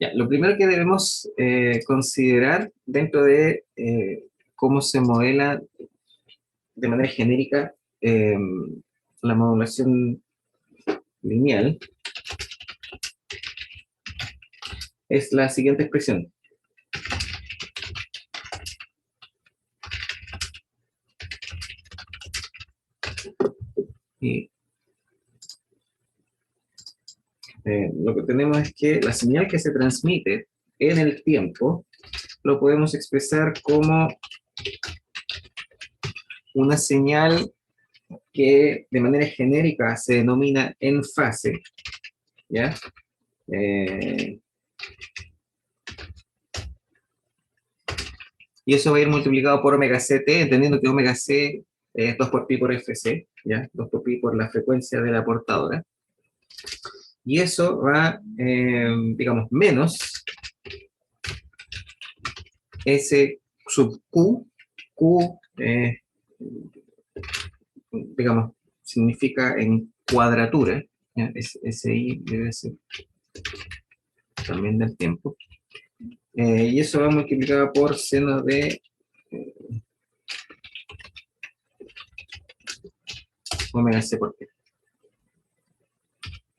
Ya, lo primero que debemos considerar dentro de cómo se modela de manera genérica la modulación lineal es la siguiente expresión. Y lo que tenemos es que la señal que se transmite en el tiempo lo podemos expresar como una señal que de manera genérica se denomina en fase, ¿ya? Y eso va a ir multiplicado por omega ct, entendiendo que omega c es 2 por pi por fc, ¿ya? 2 por pi por la frecuencia de la portadora. Y eso va, digamos, menos S sub Q. Q, digamos, significa en cuadratura, ¿ya? SI debe ser también del tiempo. Y eso va multiplicado por seno de omega c por t.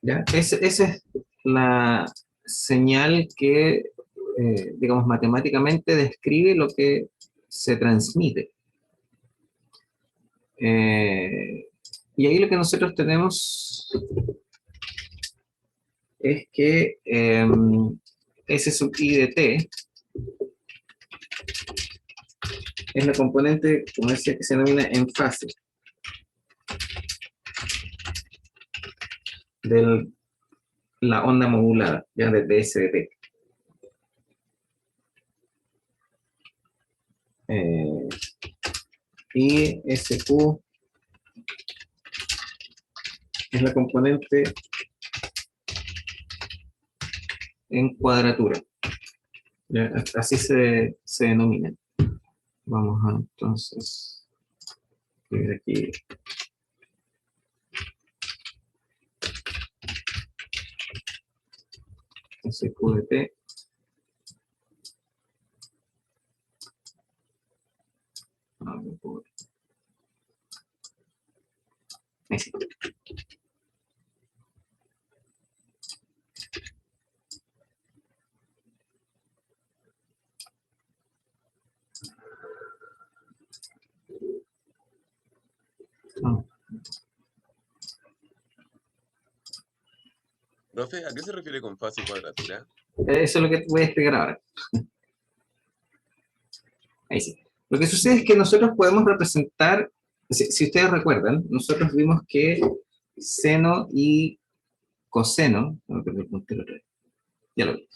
¿Ya? Esa es la señal que, digamos, matemáticamente describe lo que se transmite. Y ahí lo que nosotros tenemos es que S sub i de t es la componente, como decía, que se denomina en fase de la onda modulada, ya de S de t. Y SQ es la componente en cuadratura. ¿Ya? Así se denomina. Vamos a entonces escribir aquí. SQ de t. Ahí sí. Profe, ¿a qué se refiere con fase y cuadratura? Eso es lo que voy a explicar ahora. Ahí sí. Lo que sucede es que nosotros podemos representar, si ustedes recuerdan, nosotros vimos que seno y coseno, ya lo vi.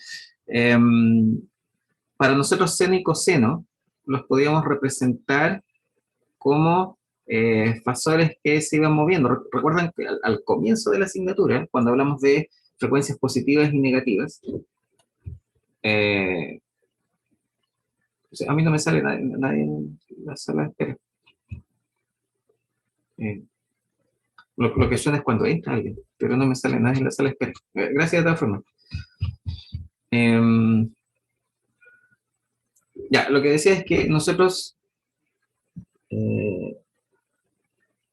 Para nosotros seno y coseno los podíamos representar como fasores que se iban moviendo. Recuerdan que al comienzo de la asignatura, cuando hablamos de frecuencias positivas y negativas, a mí no me sale nadie en la sala de espera. Lo que suena es cuando entra alguien, pero no me sale nadie en la sala de espera. Gracias de todas formas. Ya, lo que decía es que nosotros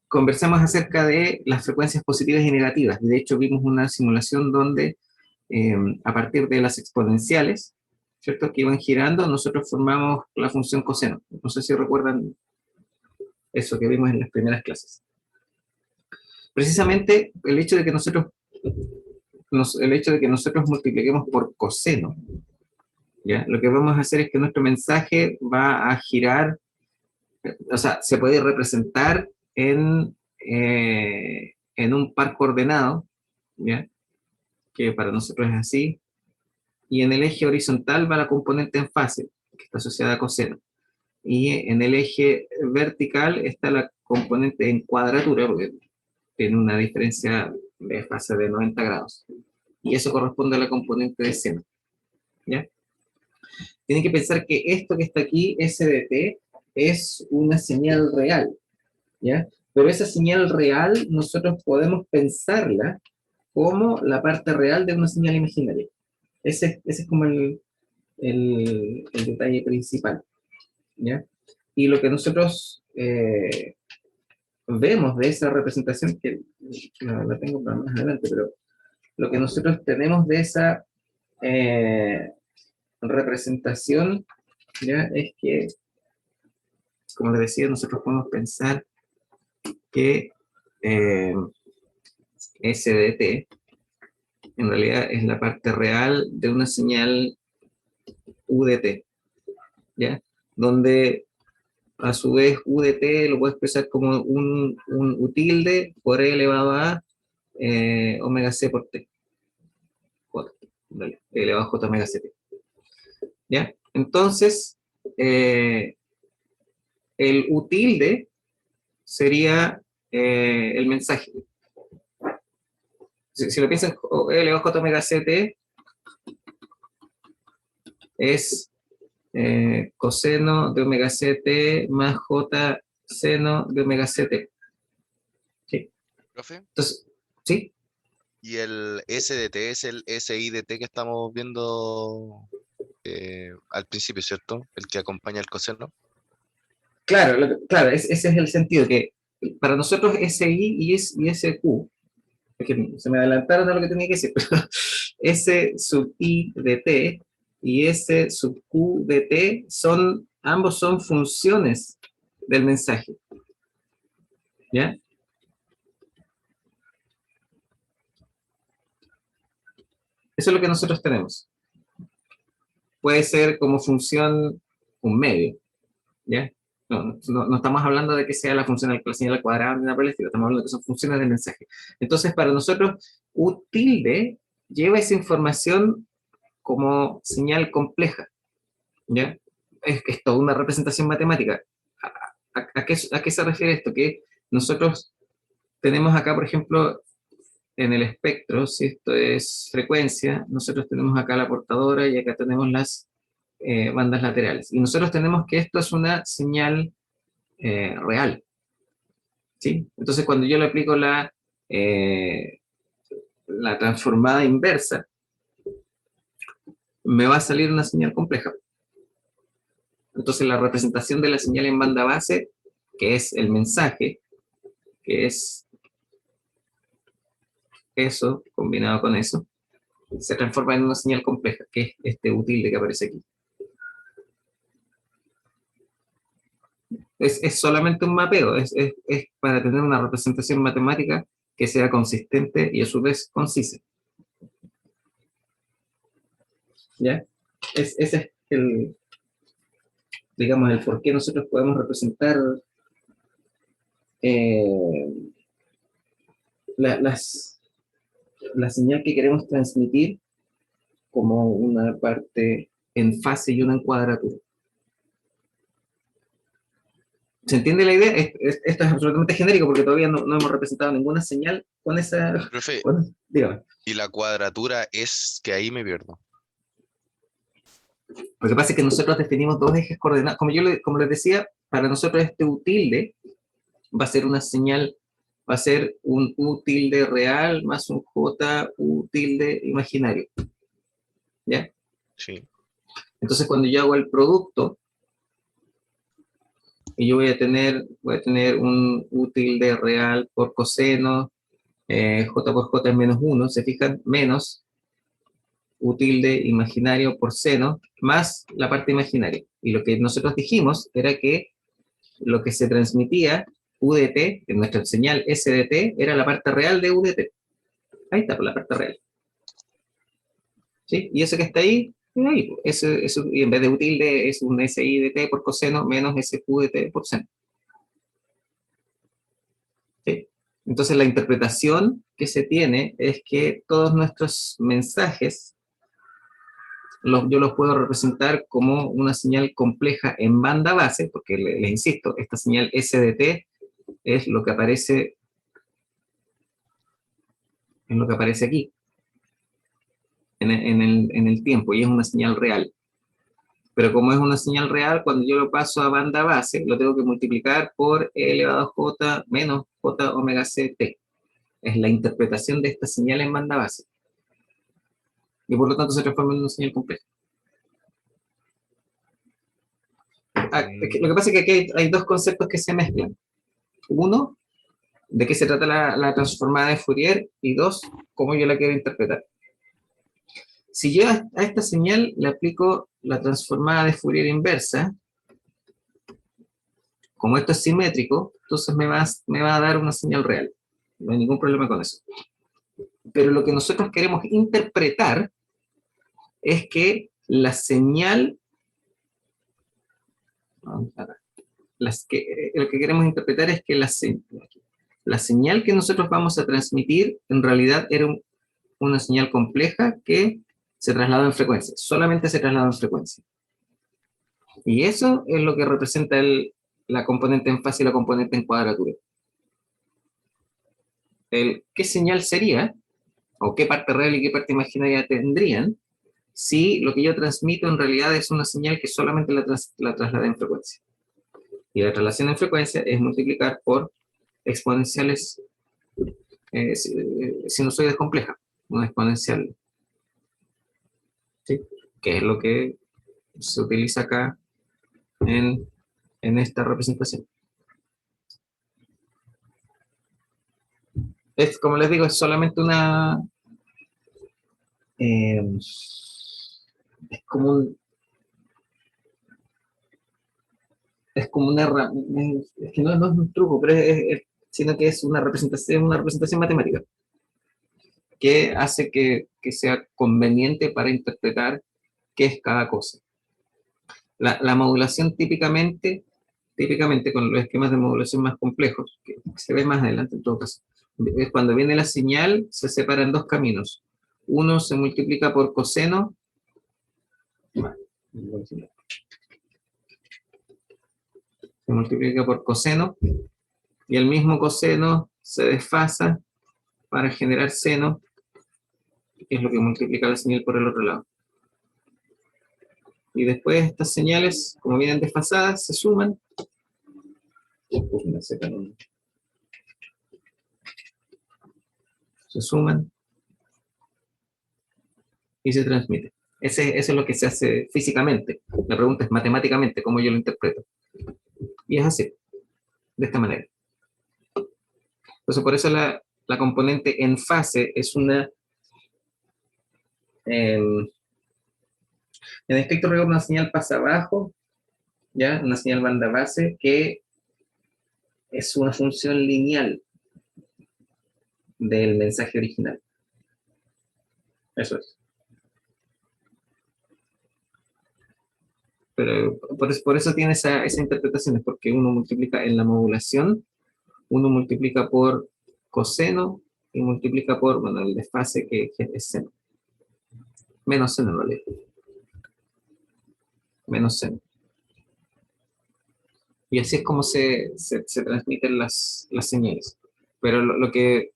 conversamos acerca de las frecuencias positivas y negativas. De hecho, vimos una simulación donde a partir de las exponenciales, ¿cierto?, que iban girando, nosotros formamos la función coseno. No sé si recuerdan eso que vimos en las primeras clases. Precisamente el hecho de que nosotros multipliquemos por coseno, ¿ya? Lo que vamos a hacer es que nuestro mensaje va a girar, o sea, se puede representar en un par coordenado, ¿ya?, que para nosotros es así, y en el eje horizontal va la componente en fase, que está asociada a coseno, y en el eje vertical está la componente en cuadratura, porque tiene una diferencia de fase de 90 grados, y eso corresponde a la componente de seno, ¿ya? Tienen que pensar que esto que está aquí, S de t, es una señal real, ¿ya? Pero esa señal real nosotros podemos pensarla como la parte real de una señal imaginaria. Ese es como el detalle principal, ¿ya? Y lo que nosotros vemos de esa representación, que no la tengo para más adelante, pero lo que nosotros tenemos de esa eh, representación, ¿ya? Es que, como les decía, nosotros podemos pensar que SDT en realidad es la parte real de una señal UDT, ¿ya? Donde a su vez UDT lo puedo expresar como un U tilde por E elevado a omega C por T, J, ¿vale? E elevado a J omega CT, ¿ya? Entonces, el U tilde sería el mensaje. Si lo piensan, E elevado a J omega CT es coseno de omega CT más J seno de omega CT. ¿Sí? ¿Profe? Entonces, ¿sí? Y el SDT es el SIDT que estamos viendo al principio, ¿cierto? El que acompaña el coseno. Claro, claro, ese es el sentido, que para nosotros SI y SQ, es que se me adelantaron a lo que tenía que decir, pero S sub I de T y S sub Q de T ambos son funciones del mensaje, ¿ya? Eso es lo que nosotros tenemos. Puede ser como función un medio, ¿ya? No estamos hablando de que sea la función de la señal al cuadrado ni nada por el estilo, estamos hablando de que son funciones del mensaje. Entonces, para nosotros, U tilde lleva esa información como señal compleja, ¿ya? Es toda una representación matemática. ¿A qué se refiere esto? Que nosotros tenemos acá, por ejemplo, en el espectro, si esto es frecuencia, nosotros tenemos acá la portadora y acá tenemos las bandas laterales. Y nosotros tenemos que esto es una señal real, ¿sí? Entonces, cuando yo le aplico la transformada inversa, me va a salir una señal compleja. Entonces, la representación de la señal en banda base, que es el mensaje, que es eso combinado con eso, se transforma en una señal compleja, que es este U tilde que aparece aquí. Es solamente un mapeo, es para tener una representación matemática que sea consistente y a su vez concisa. ¿Ya? Ese es digamos, el por qué nosotros podemos representar eh, la señal que queremos transmitir como una parte en fase y una en cuadratura. ¿Se entiende la idea? Esto es absolutamente genérico porque todavía no hemos representado ninguna señal con esa... Profe, dígame. y la cuadratura es que ahí me pierdo. Lo que pasa es que nosotros definimos dos ejes coordenados. Como les decía, para nosotros este U tilde va a ser una señal, va a ser un U tilde real más un J U tilde imaginario. ¿Ya? Sí. Entonces cuando yo hago el producto, y yo voy a tener un U tilde real por coseno, J por J es menos 1, se fijan, menos U tilde imaginario por seno, más la parte imaginaria. Y lo que nosotros dijimos era que lo que se transmitía UDT, en nuestra señal SDT, era la parte real de UDT. Ahí está, por la parte real. ¿Sí? Y eso que está ahí, eso, y en vez de U tilde es un SIDT por coseno menos SQDT por seno. ¿Sí? Entonces la interpretación que se tiene es que todos nuestros mensajes yo los puedo representar como una señal compleja en banda base, porque les insisto, esta señal SDT es lo que aparece aquí, en el tiempo, y es una señal real. Pero como es una señal real, cuando yo lo paso a banda base, lo tengo que multiplicar por E elevado a J menos J omega CT. Es la interpretación de esta señal en banda base. y por lo tanto se transforma en una señal compleja. Lo que pasa es que aquí hay dos conceptos que se mezclan. Uno, de qué se trata la transformada de Fourier, y dos, cómo yo la quiero interpretar. Si yo a esta señal le aplico la transformada de Fourier inversa, como esto es simétrico, entonces me va a dar una señal real. No hay ningún problema con eso. Pero lo que nosotros queremos interpretar es que la señal, lo que queremos interpretar es que la señal que nosotros vamos a transmitir en realidad era una señal compleja que se trasladó en frecuencia, solamente se trasladó en frecuencia. Y eso es lo que representa la componente en fase y la componente en cuadratura. ¿Qué señal sería, o qué parte real y qué parte imaginaria tendrían, si lo que yo transmito en realidad es una señal que solamente la trasladé en frecuencia? Y la traslación en frecuencia es multiplicar por exponenciales sinusoides complejas, una exponencial, ¿sí? Que es lo que se utiliza acá en esta representación. Es, como les digo, es solamente una... es como un... Es como una... Es que no es un truco, pero sino que es una representación matemática que hace que sea conveniente para interpretar qué es cada cosa. La modulación típicamente con los esquemas de modulación más complejos, que se ve más adelante en todo caso, es cuando viene la señal, se separa en dos caminos. Uno se multiplica por coseno, se multiplica por coseno, y el mismo coseno se desfasa para generar seno, que es lo que multiplica la señal por el otro lado. Y después estas señales, como vienen desfasadas, se suman. Se suman y se transmiten. Eso es lo que se hace físicamente. La pregunta es matemáticamente, cómo yo lo interpreto. Y es así, de esta manera. Entonces, por eso la componente en fase es una... en estricto rigor, una señal pasa abajo, ¿ya? Una señal banda base que es una función lineal del mensaje original. Eso es. Pero por eso tiene esa interpretación, es porque uno multiplica en la modulación, uno multiplica por coseno y multiplica por, bueno, el desfase que es seno. Menos seno en realidad. Menos seno. Y así es como se transmiten las señales. Pero lo que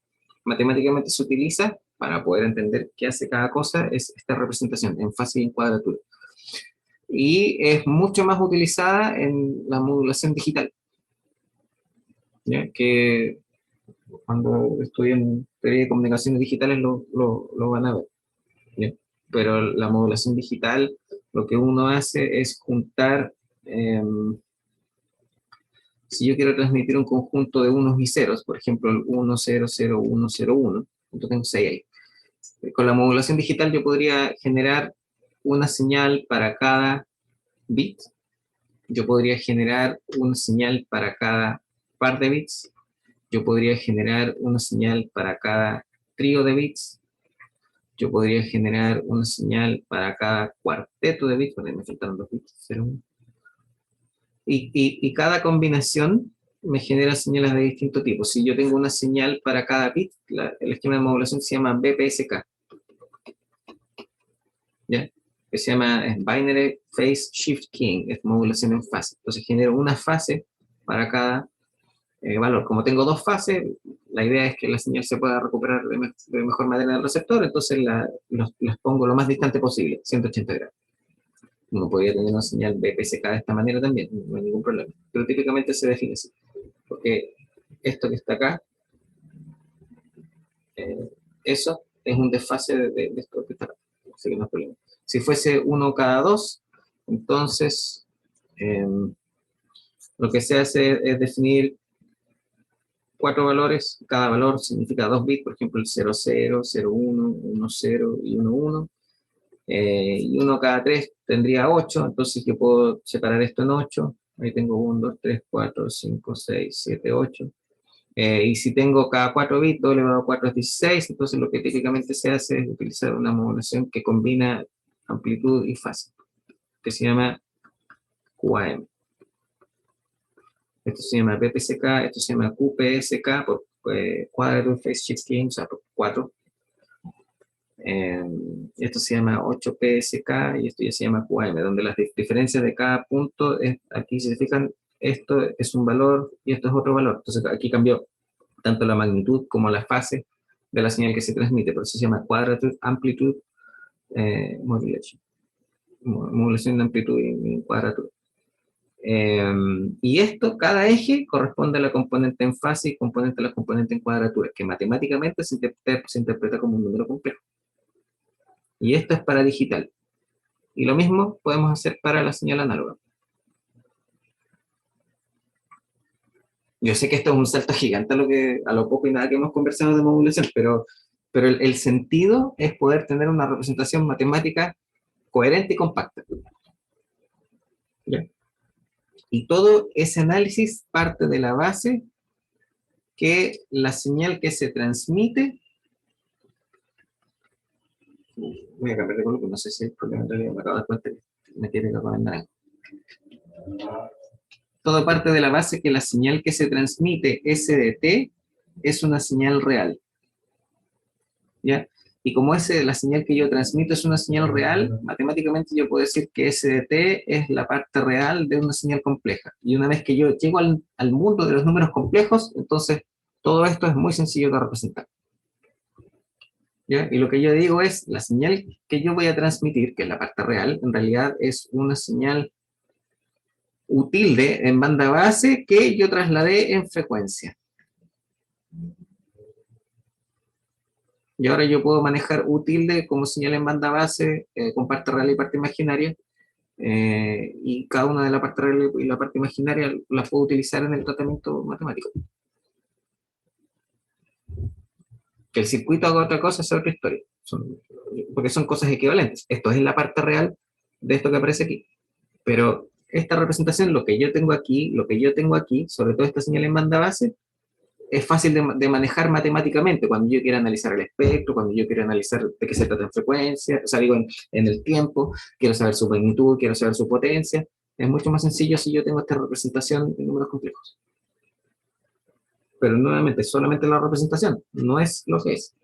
matemáticamente se utiliza para poder entender qué hace cada cosa es esta representación en fase y en cuadratura. Y es mucho más utilizada en la modulación digital, ¿ya? Que cuando estudien teoría de comunicaciones digitales lo van a ver, ¿ya? Pero la modulación digital, lo que uno hace es juntar, si yo quiero transmitir un conjunto de unos y ceros, por ejemplo, el 1, 0, 0, 1, 0, 1, entonces tengo 6 ahí. Con la modulación digital yo podría generar una señal para cada bit, yo podría generar una señal para cada par de bits, yo podría generar una señal para cada trío de bits, yo podría generar una señal para cada cuarteto de bits, porque me faltaron 2 bits, 0, 1. Y cada combinación me genera señales de distinto tipo. Si yo tengo una señal para cada bit, el esquema de modulación se llama BPSK, ¿ya? Que se llama Binary Phase Shift Keying, es modulación en fase. Entonces genero una fase para cada valor. Como tengo dos fases, la idea es que la señal se pueda recuperar de mejor manera del receptor, entonces las pongo lo más distante posible, 180 grados. Uno podría tener una señal BPSK de esta manera también, no hay ningún problema. Pero típicamente se define así, porque esto que está acá, eso es un desfase de esto que está acá. así que no es problema. Si fuese 1 cada 2, entonces lo que se hace es definir 4 valores, cada valor significa 2 bits, por ejemplo el 00, 01, 10 y 11, y 1 cada 3 tendría 8, entonces yo puedo separar esto en 8, ahí tengo 1, 2, 3, 4, 5, 6, 7, 8, y si tengo cada 4 bits, doble elevado a 4 es 16, entonces lo que típicamente se hace es utilizar una modulación que combina amplitud y fase, que se llama QAM. Esto se llama PPSK, esto se llama QPSK, por Quadrature Phase Shift Keying, o sea, por 4. Esto se llama 8PSK y esto ya se llama QAM, donde las diferencias de cada punto, aquí se fijan, esto es un valor y esto es otro valor. Entonces aquí cambió tanto la magnitud como la fase de la señal que se transmite, por eso se llama Quadrature Amplitude Modulation. Modulación de amplitud y cuadratura. Y esto, cada eje corresponde a la componente en fase y componente a la componente en cuadratura, que matemáticamente se interpreta como un número complejo. Y esto es para digital. Y lo mismo podemos hacer para la señal análoga. Yo sé que esto es un salto gigante a lo poco y nada que hemos conversado de modulación, pero el sentido es poder tener una representación matemática coherente y compacta. ¿Ya? Y todo ese análisis parte de la base que la señal que se transmite, voy a cambiar de color, no sé si el problema en realidad me acabo de dar cuenta que me tiene que poner naranja. Todo parte de la base que la señal que se transmite, S de t, es una señal real. ¿Ya? Y como la señal que yo transmito es una señal real, matemáticamente yo puedo decir que S de t es la parte real de una señal compleja. Y una vez que yo llego al mundo de los números complejos, entonces todo esto es muy sencillo de representar. ¿Ya? Y lo que yo digo es, la señal que yo voy a transmitir, que es la parte real, en realidad es una señal utilde en banda base que yo trasladé en frecuencia. Y ahora yo puedo manejar utilde como señal en banda base con parte real y parte imaginaria, y cada una de la parte real y la parte imaginaria la puedo utilizar en el tratamiento matemático. Que el circuito haga otra cosa es otra historia, porque son cosas equivalentes. Esto es la parte real de esto que aparece aquí, pero esta representación, lo que yo tengo aquí, sobre todo esta señal en banda base, es fácil de manejar matemáticamente cuando yo quiero analizar el espectro, cuando yo quiero analizar de qué se trata en frecuencia, o sea, digo en el tiempo, quiero saber su magnitud, quiero saber su potencia. Es mucho más sencillo si yo tengo esta representación en números complejos. Pero nuevamente, solamente la representación, no es lo que es.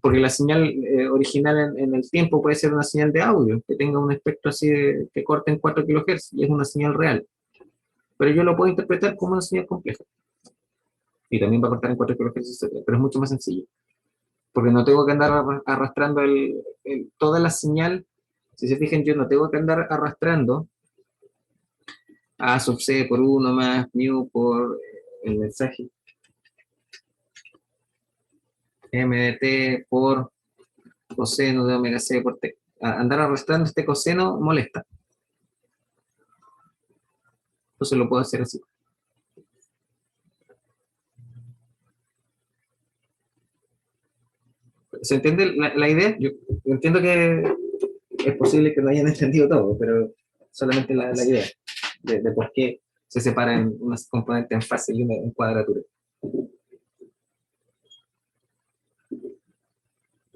Porque la señal original en el tiempo puede ser una señal de audio, que tenga un espectro así que corte en 4 kHz, y es una señal real. Pero yo lo puedo interpretar como una señal compleja. Y también va a cortar en 4 kHz, etc. Pero es mucho más sencillo. Porque no tengo que andar arrastrando toda la señal. Si se fijan, yo no tengo que andar arrastrando A sub C por 1 más mu por el mensaje M de T por coseno de omega C por T. Andar arrastrando este coseno molesta. Entonces lo puedo hacer así. ¿Se entiende la idea? Yo entiendo que es posible que no hayan entendido todo, pero solamente la idea de por qué se separan unas componentes en fase y una en cuadratura.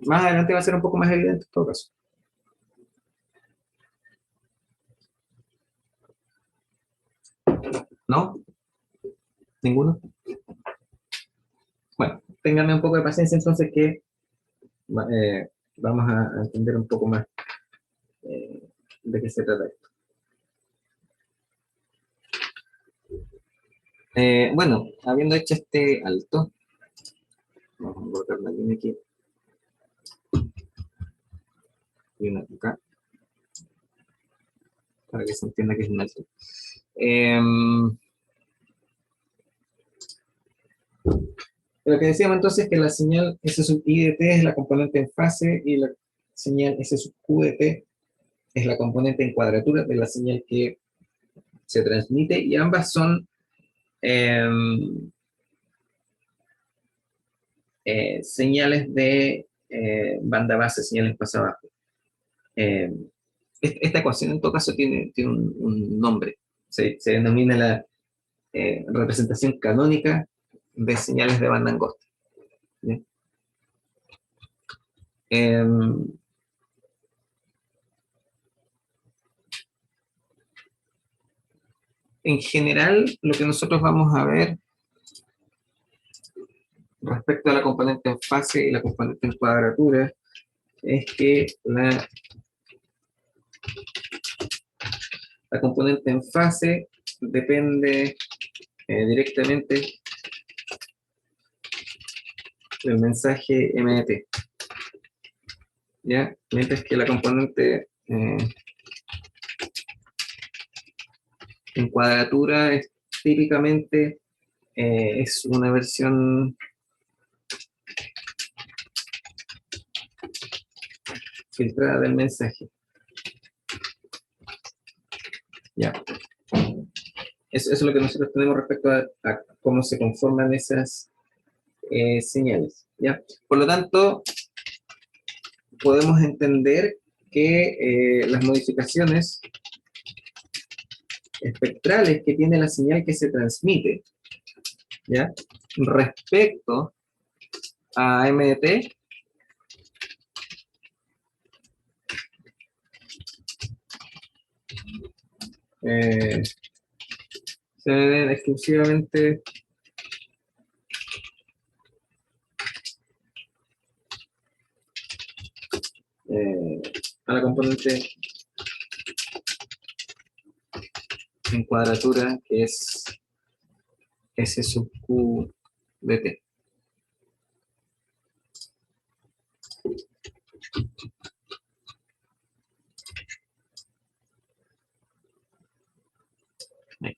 Más adelante va a ser un poco más evidente en todo caso. ¿No? ¿Ninguno? Bueno, ténganme un poco de paciencia entonces que vamos a entender un poco más de qué se trata esto. Bueno, habiendo hecho este alto, vamos a colocar una línea aquí y una acá, para que se entienda que es un alto. Lo que decíamos entonces es que la señal S sub I de T es la componente en fase y señal S sub Q de T es la componente en cuadratura de la señal que se transmite, y ambas son señales de banda base, señales paso abajo. Esta ecuación en todo caso tiene un nombre, se denomina la representación canónica de señales de banda angosta. ¿Bien? En general, lo que nosotros vamos a ver respecto a la componente en fase y la componente en cuadratura es que la componente en fase depende directamente del mensaje MDT, ¿ya? Mientras que la componente en cuadratura es típicamente es una versión filtrada del mensaje. Ya. Eso es lo que nosotros tenemos respecto a cómo se conforman esas señales. ¿Ya? Por lo tanto, podemos entender que las modificaciones espectrales que tiene la señal que se transmite, ¿ya? Respecto a MDT, se deben exclusivamente a la componente en cuadratura, que es S sub Q de T. Ahí.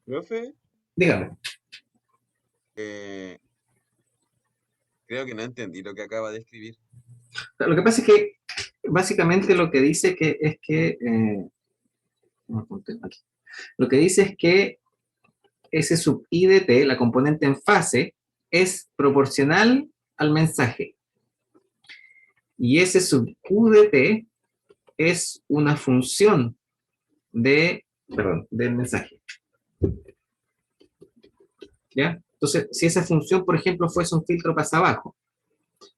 Profe, Dígame. creo que no entendí lo que acaba de escribir. Lo que pasa es que básicamente lo que dice es que lo que dice es que S sub I de T, la componente en fase, es proporcional al mensaje. Y S sub Q de T es una función del mensaje. ¿Ya? Entonces, si esa función, por ejemplo, fuese un filtro pasa abajo,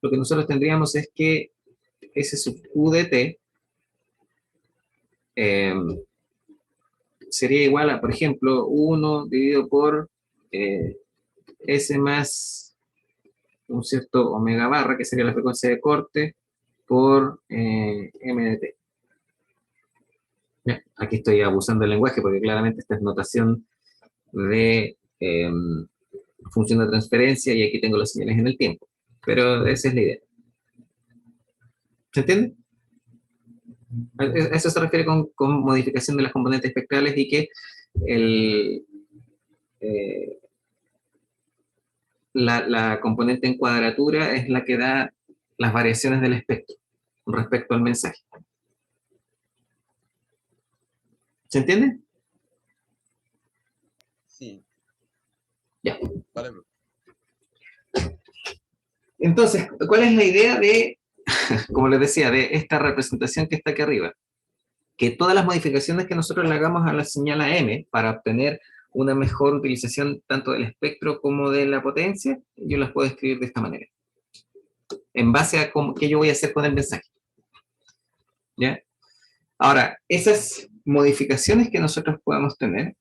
lo que nosotros tendríamos es que S sub Q de T sería igual a, por ejemplo, 1 dividido por S más un cierto omega barra, que sería la frecuencia de corte, por M de T. Aquí estoy abusando del lenguaje porque claramente esta es notación de función de transferencia y aquí tengo las señales en el tiempo. Pero esa es la idea. ¿Se entiende? A eso se refiere con modificación de las componentes espectrales y que la componente en cuadratura es la que da las variaciones del espectro respecto al mensaje. ¿Se entiende? Sí. Ya. Vale, profe. Entonces, ¿cuál es la idea de, como les decía, de esta representación que está aquí arriba? Que todas las modificaciones que nosotros le hagamos a la señal AM para obtener una mejor utilización tanto del espectro como de la potencia, yo las puedo escribir de esta manera, en base a qué yo voy a hacer con el mensaje. ¿Ya? Ahora, esas modificaciones que nosotros podemos tener,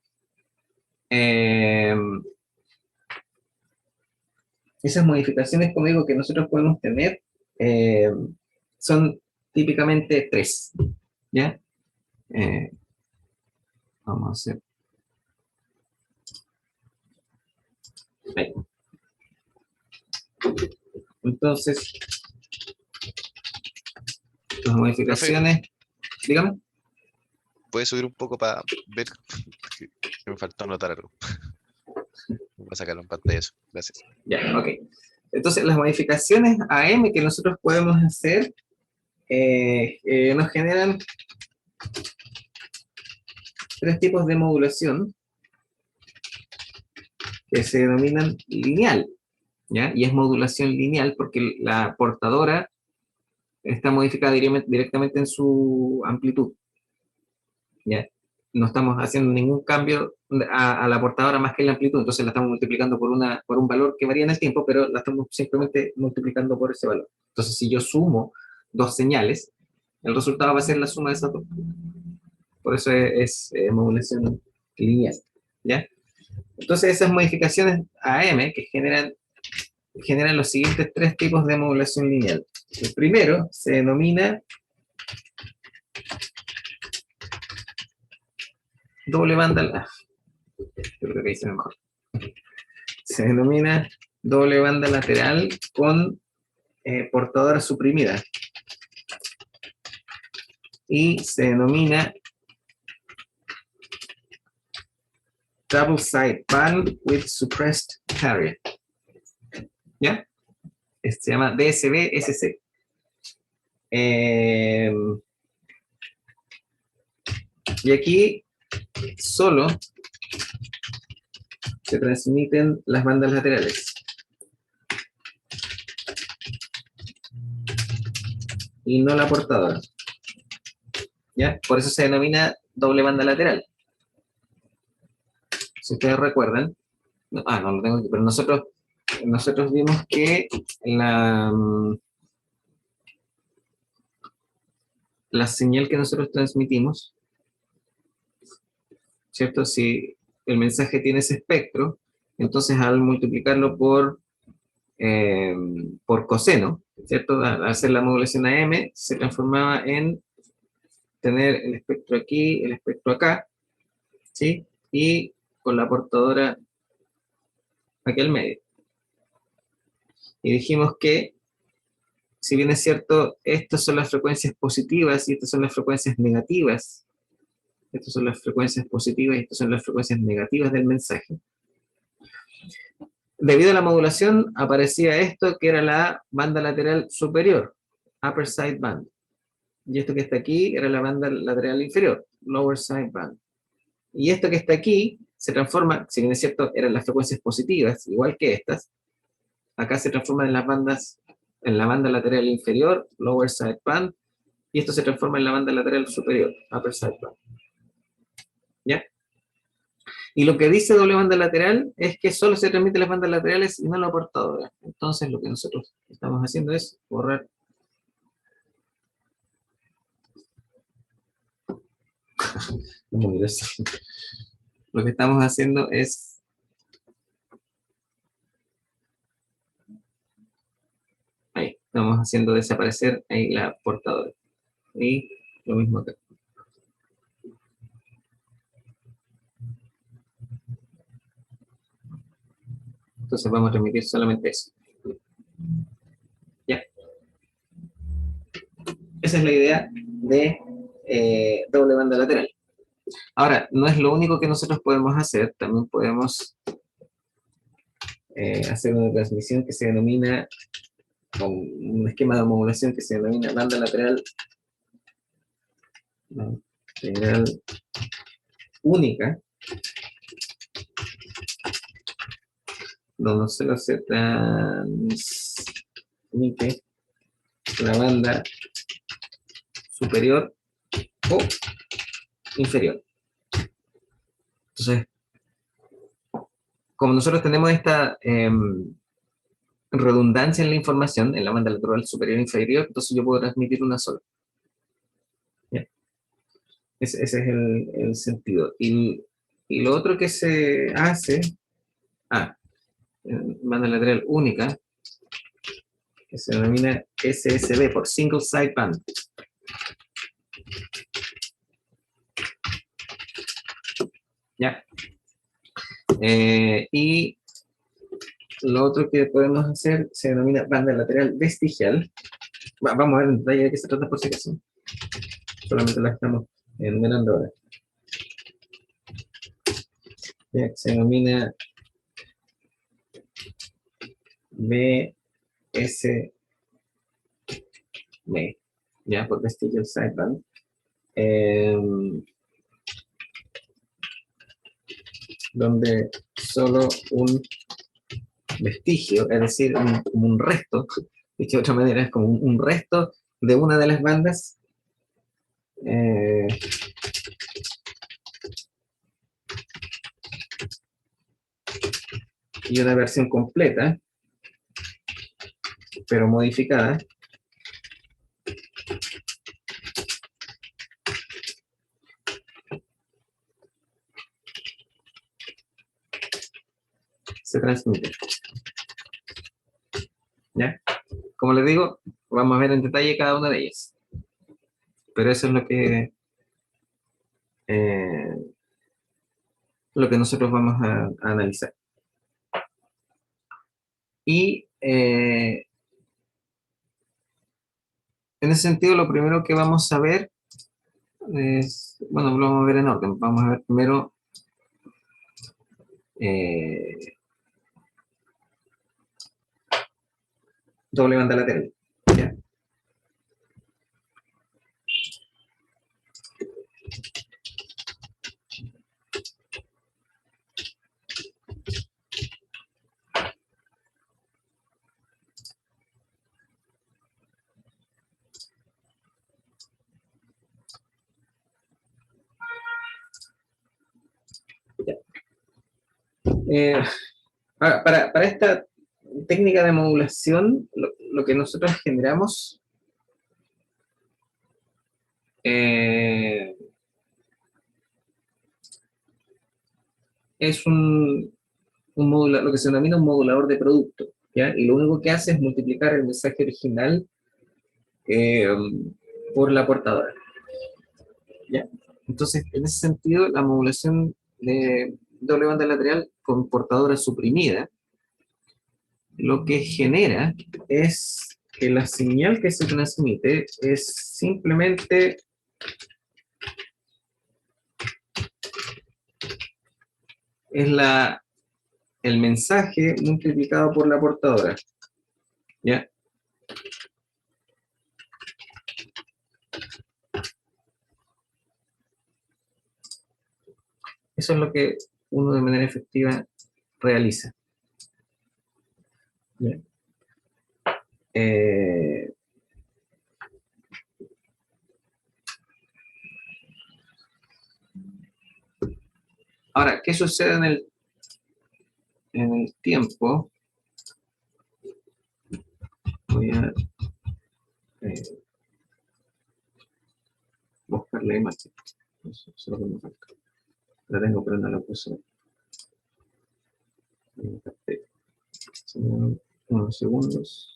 esas modificaciones, como digo, que nosotros podemos tener, son típicamente tres. ¿Ya? Vamos a hacer. Ahí. Entonces, las modificaciones, dígame. ¿Puedes subir un poco para ver que me faltó anotar algo? Voy a sacarlo en pantalla eso. Gracias. Ya, ok. Entonces, las modificaciones AM que nosotros podemos hacer nos generan tres tipos de modulación que se denominan lineal, ¿ya? Y es modulación lineal porque la portadora está modificada directamente en su amplitud, ¿ya? No estamos haciendo ningún cambio a la portadora más que en la amplitud, entonces la estamos multiplicando por un valor que varía en el tiempo, pero la estamos simplemente multiplicando por ese valor. Entonces, si yo sumo dos señales, el resultado va a ser la suma de esas dos. Por eso es modulación lineal, ¿ya? Entonces, esas modificaciones AM que generan los siguientes tres tipos de modulación lineal. El primero se denomina doble banda, yo creo que ahí se me mejor. Se denomina doble banda lateral con portadora suprimida. Y se denomina double side band with suppressed carrier. ¿Ya? Se llama DSB-SC. Y aquí solo se transmiten las bandas laterales. Y no la portadora. ¿Ya? Por eso se denomina doble banda lateral. Si ustedes recuerdan, no lo tengo aquí, pero nosotros vimos que la señal que nosotros transmitimos, ¿cierto? Si el mensaje tiene ese espectro, entonces al multiplicarlo por coseno, ¿cierto? Al hacer la modulación AM, se transformaba en tener el espectro aquí, el espectro acá, ¿sí? Y con la portadora aquí al medio. Y dijimos que, si bien es cierto, estas son las frecuencias positivas y estas son las frecuencias negativas, estas son las frecuencias positivas y estas son las frecuencias negativas del mensaje. Debido a la modulación aparecía esto que era la banda lateral superior, upper side band. Y esto que está aquí era la banda lateral inferior, lower side band. Y esto que está aquí se transforma, si bien es cierto, eran las frecuencias positivas, igual que estas, acá se transforman en las bandas, en la banda lateral inferior, lower side band, y esto se transforma en la banda lateral superior, upper side band. ¿Ya? Y lo que dice doble banda lateral es que solo se transmiten las bandas laterales y no la portadora. Entonces lo que nosotros estamos haciendo es borrar. Muy gracioso. Lo que estamos haciendo es ahí, estamos haciendo desaparecer ahí la portadora. Y lo mismo acá. Entonces vamos a transmitir solamente eso. ¿Ya? Esa es la idea de doble banda lateral. Ahora, no es lo único que nosotros podemos hacer, también podemos hacer una transmisión que se denomina, con un esquema de modulación que se denomina banda lateral única, donde solo se transmite la banda superior o inferior. Entonces, como nosotros tenemos esta redundancia en la información, en la banda lateral superior e inferior, entonces yo puedo transmitir una sola. ¿Ya? Ese es el sentido. Y lo otro que se hace, banda lateral única, que se denomina SSB, por Single Side Band. ¿Ya? Y lo otro que podemos hacer se denomina banda lateral vestigial. Vamos a ver en detalle de qué se trata por si acaso. Solamente la estamos enumerando ahora. ¿Ya? Se denomina BSB, ya, por vestigial sideband, eh, donde solo un vestigio, es decir, como un resto, dicho de otra manera, es como un resto de una de las bandas eh, y una versión completa, pero modificada, se transmite. ¿Ya? Como les digo, vamos a ver en detalle cada una de ellas. Pero eso es lo que nosotros vamos a analizar. Y en ese sentido, lo primero que vamos a ver es, bueno, lo vamos a ver en orden. Vamos a ver primero doble banda lateral. ¿Ya? Eh, para esta técnica de modulación, lo que nosotros generamos es lo que se denomina un modulador de producto, ¿ya? Y lo único que hace es multiplicar el mensaje original eh, por la portadora, ¿ya? Entonces, en ese sentido, la modulación de doble banda lateral con portadora suprimida, lo que genera es que la señal que se transmite es simplemente el mensaje multiplicado por la portadora, ¿ya? Eso es lo que uno de manera efectiva realiza. ¿Ya? Ahora, ¿qué sucede en el tiempo? Voy a buscar la imagen. Eso es lo que me falta. La tengo, pero no la puse. Unos segundos.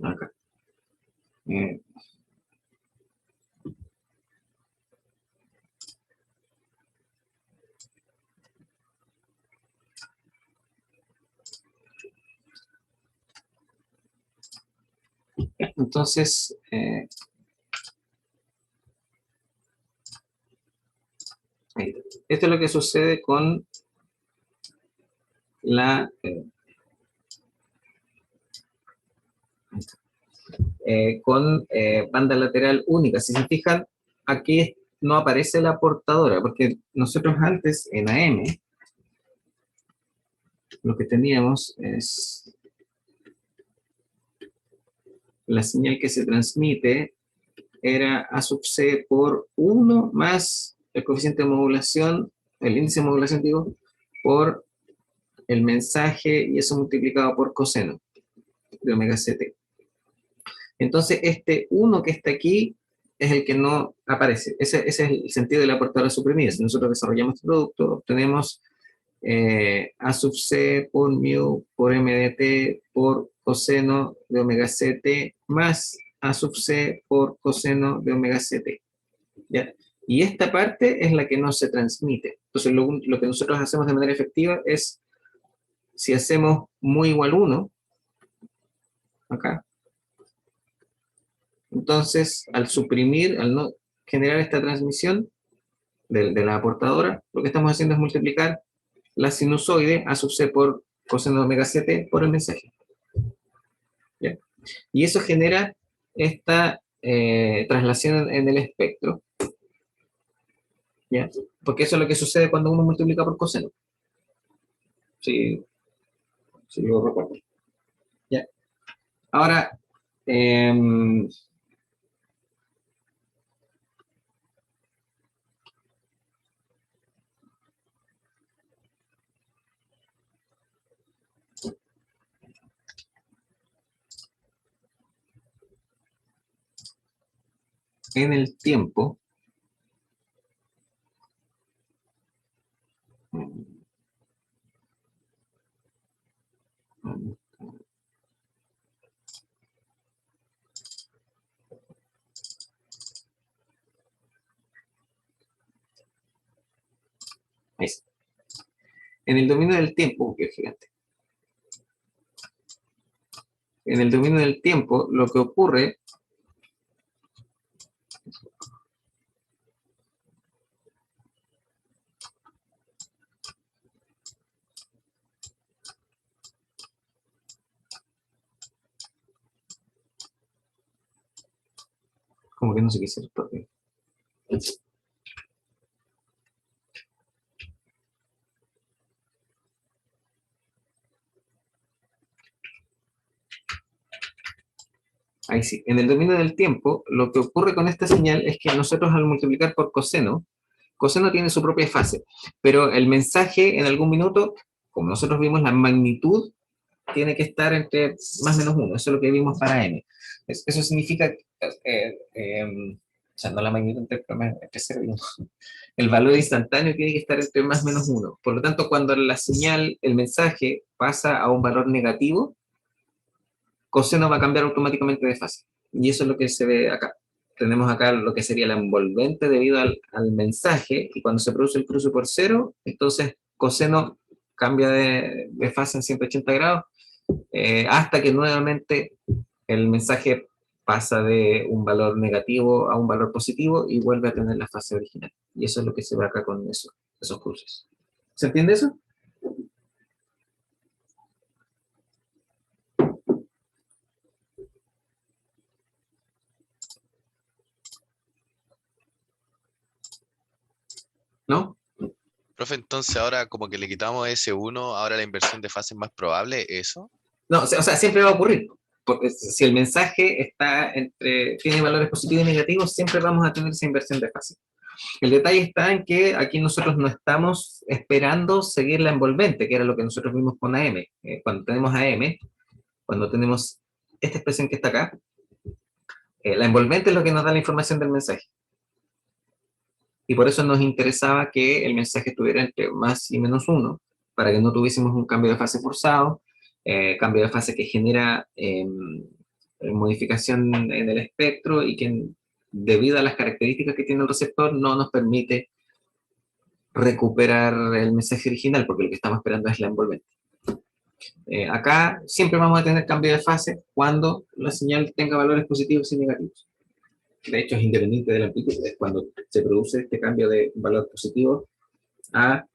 Acá. Eh, entonces, ahí está. Esto es lo que sucede con la con banda lateral única. Si se fijan, aquí no aparece la portadora, porque nosotros antes en AM lo que teníamos es la señal que se transmite era A sub C por 1 más el coeficiente de modulación, el índice de modulación, digo, por el mensaje y eso multiplicado por coseno de omega ct. Entonces, este 1 que está aquí es el que no aparece. Ese es el sentido de la portadora suprimida. Si nosotros desarrollamos este producto, obtenemos A sub C por mu por mdt por coseno de omega ct más A sub C por coseno de omega ct. ¿Ya? Y esta parte es la que no se transmite. Entonces, lo que nosotros hacemos de manera efectiva es, si hacemos mu igual 1, acá, entonces, al suprimir, al no generar esta transmisión de la portadora, lo que estamos haciendo es multiplicar la sinusoide A sub C por coseno de omega ct por el mensaje. ¿Ya? Y eso genera esta traslación en el espectro. ¿Ya? Porque eso es lo que sucede cuando uno multiplica por coseno. Si lo recuerdo. ¿Ya? Ahora, en el tiempo, ahí está. En el dominio del tiempo, que es gigante. En el dominio del tiempo, lo que ocurre como que no sé qué es esto. Ahí sí. En el dominio del tiempo, lo que ocurre con esta señal es que nosotros al multiplicar por coseno, coseno tiene su propia fase, pero el mensaje en algún minuto, como nosotros vimos, la magnitud tiene que estar entre más o menos 1. Eso es lo que vimos para n. Eso significa, o sea, no la magnitud entre 0 y 1. El valor instantáneo tiene que estar entre más o menos 1. Por lo tanto, cuando la señal, el mensaje pasa a un valor negativo, coseno va a cambiar automáticamente de fase. Y eso es lo que se ve acá. Tenemos acá lo que sería la envolvente debido al mensaje, y cuando se produce el cruce por 0, entonces coseno cambia de fase en 180 grados, hasta que nuevamente el mensaje pasa de un valor negativo a un valor positivo y vuelve a tener la fase original. Y eso es lo que se ve acá con esos cruces. ¿Se entiende eso? ¿No? Profe, entonces ahora como que le quitamos ese 1, ahora la inversión de fase es más probable, ¿eso? No, o sea, siempre va a ocurrir. Porque si el mensaje tiene valores positivos y negativos, siempre vamos a tener esa inversión de fase. El detalle está en que aquí nosotros no estamos esperando seguir la envolvente, que era lo que nosotros vimos con AM. Cuando tenemos AM, cuando tenemos esta expresión que está acá, la envolvente es lo que nos da la información del mensaje. Y por eso nos interesaba que el mensaje estuviera entre más y menos 1, para que no tuviésemos un cambio de fase forzado, cambio de fase que genera modificación en el espectro y que debido a las características que tiene el receptor no nos permite recuperar el mensaje original, porque lo que estamos esperando es la envolvente. Acá siempre vamos a tener cambio de fase cuando la señal tenga valores positivos y negativos. De hecho, es independiente de la amplitud, es cuando se produce este cambio de valor positivo a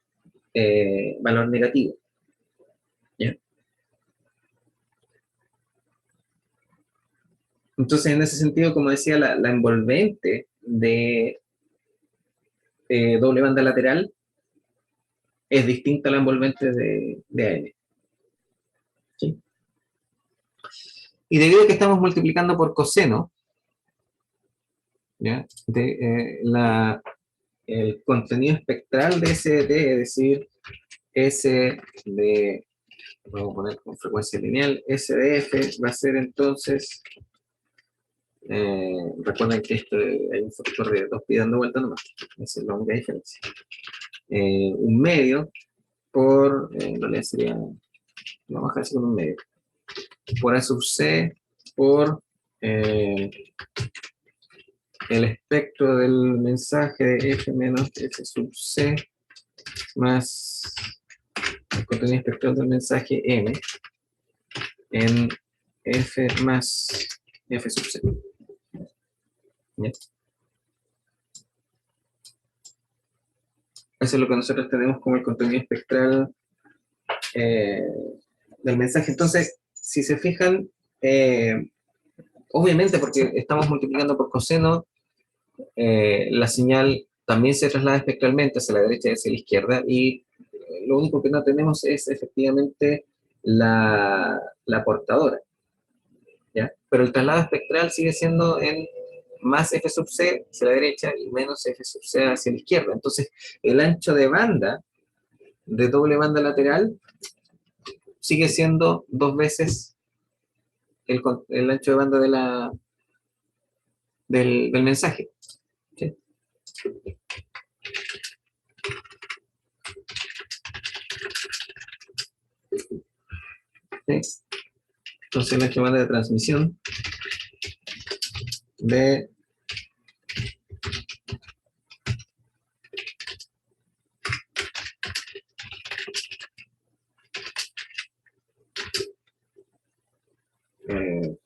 valor negativo. ¿Ya? Entonces, en ese sentido, como decía, la envolvente de doble banda lateral es distinta a la envolvente de AM. ¿Sí? Y debido a que estamos multiplicando por coseno, ¿ya? El contenido espectral de SDT, es decir, S de, vamos a poner con frecuencia lineal, SDF va a ser entonces, recuerden que esto hay un factor de 2 pi dando vuelta nomás, esa es la única diferencia. Un medio por, en realidad sería, vamos a dejar así con un medio, por A sub C por el espectro del mensaje de F menos F sub C más el contenido espectral del mensaje M en F más F sub C. ¿Ya? Eso es lo que nosotros tenemos como el contenido espectral del mensaje. Entonces, si se fijan, obviamente porque estamos multiplicando por coseno, la señal también se traslada espectralmente hacia la derecha y hacia la izquierda, y lo único que no tenemos es efectivamente la portadora, ¿ya? Pero el traslado espectral sigue siendo en más F sub C hacia la derecha y menos F sub C hacia la izquierda. Entonces, el ancho de banda de doble banda lateral sigue siendo 2 veces el ancho de banda del mensaje. ¿Sí? ¿Sí? Entonces, el ancho de banda de transmisión de eh,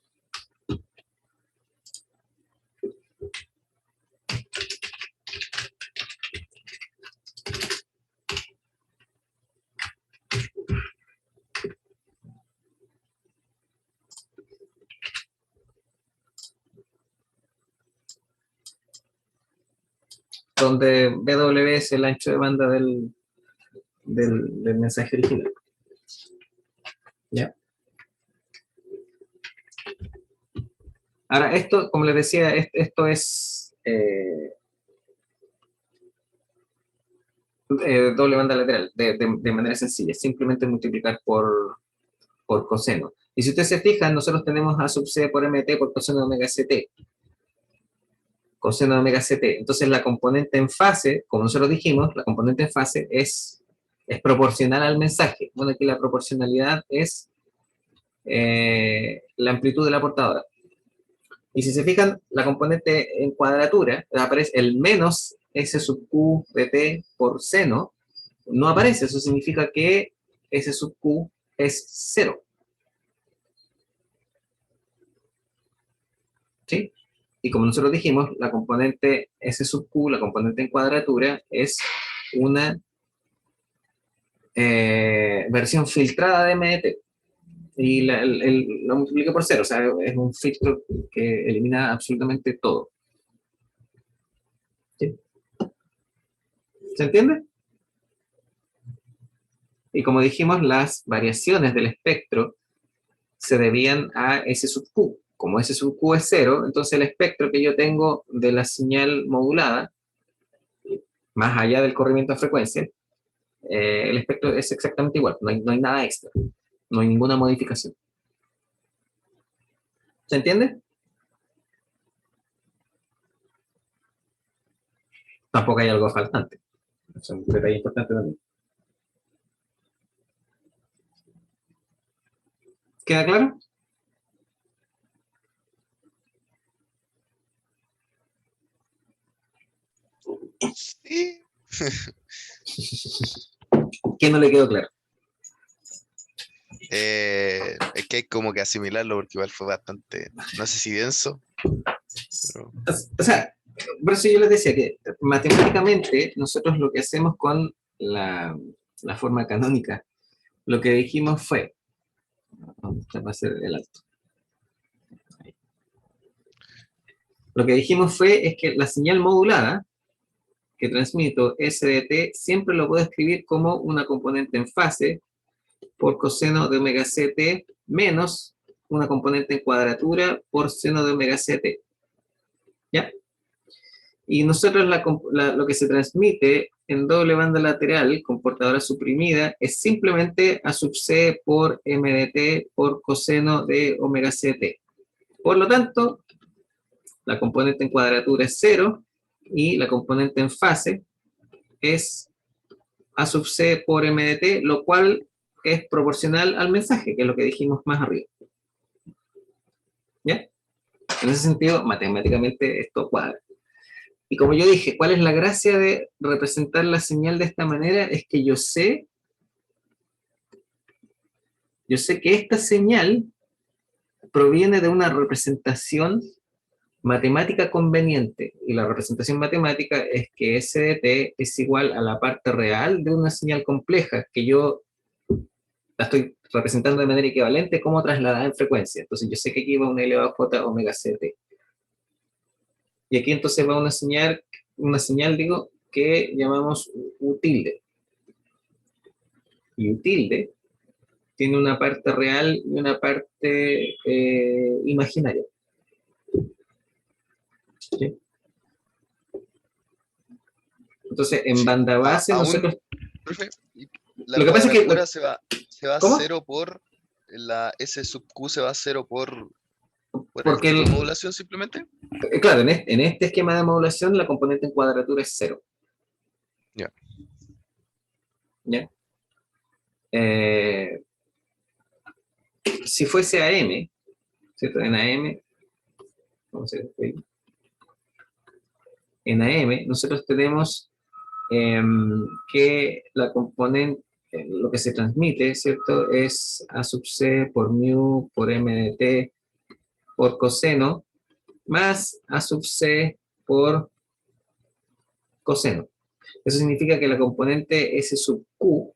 donde BW es el ancho de banda del mensaje original. ¿Ya? Ahora, esto, como les decía, esto es doble banda lateral, de manera sencilla, simplemente multiplicar por coseno. Y si ustedes se fijan, nosotros tenemos A sub C por MT por coseno de omega CT. Coseno de omega CT. Entonces, la componente en fase, como nosotros dijimos, la componente en fase es proporcional al mensaje. Bueno, aquí la proporcionalidad es la amplitud de la portadora. Y si se fijan, la componente en cuadratura, aparece el menos S sub Q de T por seno, no aparece. Eso significa que S sub Q es 0. ¿Sí? Y como nosotros dijimos, la componente S sub Q, la componente en cuadratura, es una versión filtrada de MDT. Y lo multiplica por 0, o sea, es un filtro que elimina absolutamente todo. ¿Sí? ¿Se entiende? Y como dijimos, las variaciones del espectro se debían a S sub Q. Como S sub Q es 0, entonces el espectro que yo tengo de la señal modulada, más allá del corrimiento de frecuencia, el espectro es exactamente igual, no hay nada extra, no hay ninguna modificación. ¿Se entiende? Tampoco hay algo faltante. Es un detalle importante también. ¿Queda claro? Sí. ¿Qué no le quedó claro? Es que hay como que asimilarlo porque igual fue bastante, no sé si denso, pero O sea, por eso yo les decía que matemáticamente nosotros lo que hacemos con la forma canónica, lo que dijimos fue, ¿dónde va a ser el alto? Lo que dijimos es que la señal modulada que transmito S de t siempre lo puedo escribir como una componente en fase por coseno de omega ct menos una componente en cuadratura por seno de omega ct. ¿Ya? Y nosotros lo que se transmite en doble banda lateral con portadora suprimida es simplemente A sub c por m de t por coseno de omega ct. Por lo tanto, la componente en cuadratura es 0 y la componente en fase es A sub c por m de t, lo cual es proporcional al mensaje, que es lo que dijimos más arriba. ¿Ya? En ese sentido, matemáticamente esto cuadra. Y como yo dije, ¿cuál es la gracia de representar la señal de esta manera? Es que yo sé que esta señal proviene de una representación matemática conveniente. Y la representación matemática es que S de t es igual a la parte real de una señal compleja, que yo la estoy representando de manera equivalente como trasladada en frecuencia. Entonces yo sé que aquí va una elevado a j omega ct. Y aquí entonces va una señal digo, que llamamos U tilde. Y U tilde tiene una parte real y una parte imaginaria. ¿Sí? Entonces, en banda base nosotros... Profe, la Lo que pasa es que... cuadratura se va a ¿Cómo? 0 por... La S sub Q se va a 0 por el Porque, tipo de modulación simplemente. claro, en este esquema de modulación la componente en cuadratura es 0. Ya. ¿Ya? Si fuese AM, ¿cierto? En AM, vamos a ver, en AM nosotros tenemos que la componente, lo que se transmite, ¿cierto? Es A sub c por mu por m de t por coseno más A sub c por coseno. Eso significa que la componente S sub q,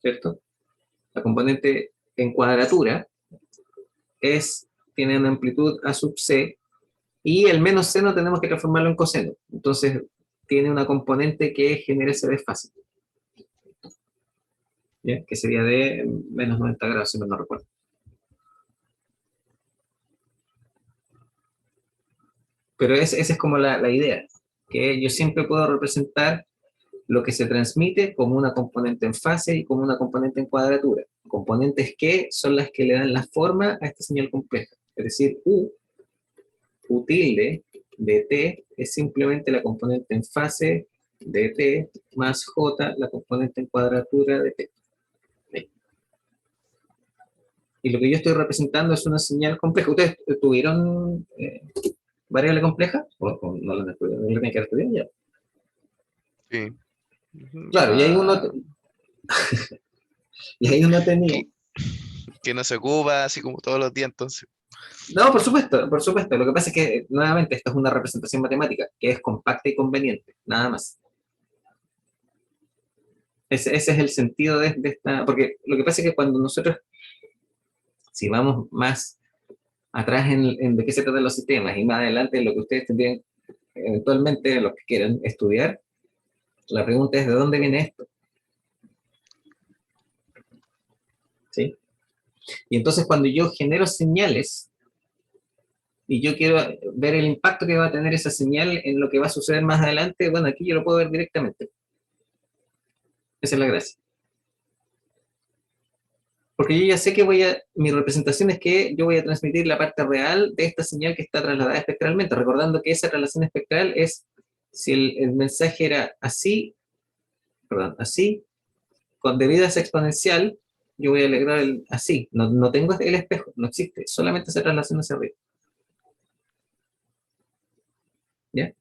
¿cierto? La componente en cuadratura tiene una amplitud A sub c y el menos seno tenemos que transformarlo en coseno. Entonces tiene una componente que genera ese desfase. ¿Ya? Que sería de menos 90 grados, si no recuerdo. Pero esa es como la idea, que yo siempre puedo representar lo que se transmite como una componente en fase y como una componente en cuadratura. Componentes que son las que le dan la forma a esta señal compleja. Es decir, U tilde de t es simplemente la componente en fase de t más j, la componente en cuadratura de t. Y lo que yo estoy representando es una señal compleja. ¿Ustedes tuvieron variable compleja? ¿O no la tienen que estudiar ya? Sí. Claro, y ahí uno tenía... Que no se ocupa así como todos los días, entonces. No, por supuesto, por supuesto. Lo que pasa es que, nuevamente, esto es una representación matemática, que es compacta y conveniente, nada más. Ese es el sentido de esta... Porque lo que pasa es que cuando nosotros, si vamos más atrás en de qué se tratan los sistemas y más adelante en lo que ustedes tendrían eventualmente, los que quieran estudiar, la pregunta es, ¿de dónde viene esto? ¿Sí? Y entonces cuando yo genero señales y yo quiero ver el impacto que va a tener esa señal en lo que va a suceder más adelante, bueno, aquí yo lo puedo ver directamente. Esa es la gracia. Porque yo ya sé que mi representación es que yo voy a transmitir la parte real de esta señal que está trasladada espectralmente, recordando que esa relación espectral es si el mensaje era así, así, con debida esa exponencial, yo voy a alegrar así. No tengo el espejo, no existe, solamente esa traslación hacia arriba. ¿Ya?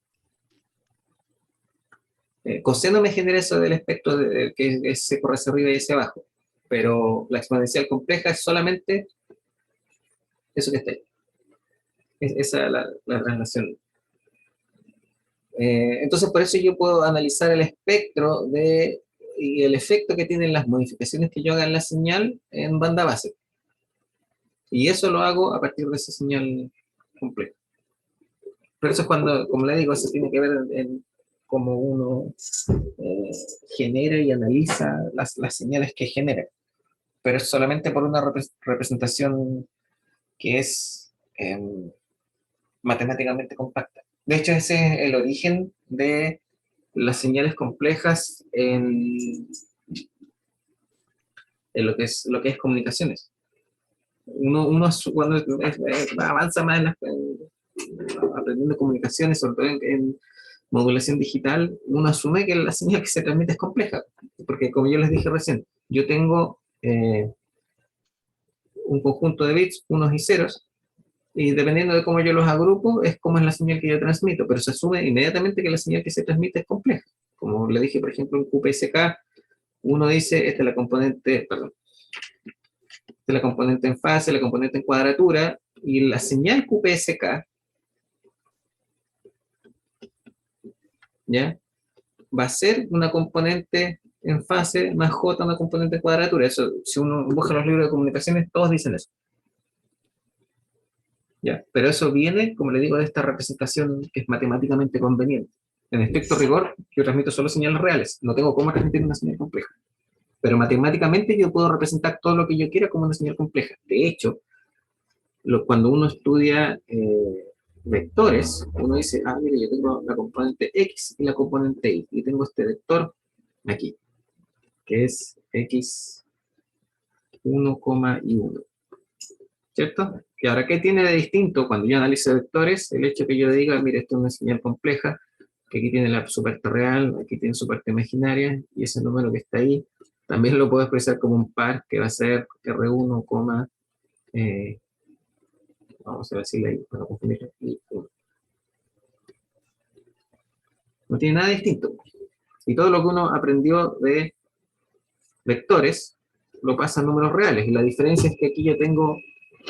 Coseno me genera eso del espectro que se corre hacia arriba y hacia abajo, pero la exponencial compleja es solamente eso que está ahí. Esa es la traslación. Entonces, por eso yo puedo analizar el espectro y el efecto que tienen las modificaciones que yo haga en la señal en banda base. Y eso lo hago a partir de esa señal compleja. Pero eso es cuando, como le digo, eso tiene que ver en cómo uno genera y analiza las señales que genera. Pero es solamente por una representación que es matemáticamente compacta. De hecho, ese es el origen de las señales complejas en lo que es comunicaciones. Uno cuando avanza más aprendiendo comunicaciones, sobre todo en modulación digital, uno asume que la señal que se transmite es compleja, porque como yo les dije recién, yo tengo un conjunto de bits, unos y ceros, y dependiendo de cómo yo los agrupo, es como es la señal que yo transmito, pero se asume inmediatamente que la señal que se transmite es compleja. Como le dije, por ejemplo, en QPSK, uno dice, esta es la componente, perdón, esta es la componente en fase, la componente en cuadratura, y la señal QPSK, ¿ya? Va a ser una componente en fase más J una componente en cuadratura. Eso, si uno busca los libros de comunicaciones, todos dicen eso. ¿Ya? Pero eso viene, como le digo, de esta representación que es matemáticamente conveniente. En estricto rigor, yo transmito solo señales reales, no tengo cómo transmitir una señal compleja. Pero matemáticamente yo puedo representar todo lo que yo quiera como una señal compleja. De hecho, cuando uno estudia vectores, uno dice, ah, mire, yo tengo la componente X y la componente Y, y tengo este vector aquí, que es X 1, y 1. ¿Cierto? Y ahora, ¿qué tiene de distinto cuando yo analizo vectores? El hecho que yo diga, mire, esto es una señal compleja, que aquí tiene su parte real, aquí tiene su parte imaginaria, y ese número que está ahí, también lo puedo expresar como un par, que va a ser R1, vamos a decirle ahí, para confundir, y 1. No tiene nada distinto. Y todo lo que uno aprendió de vectores, lo pasa a números reales, y la diferencia es que aquí yo tengo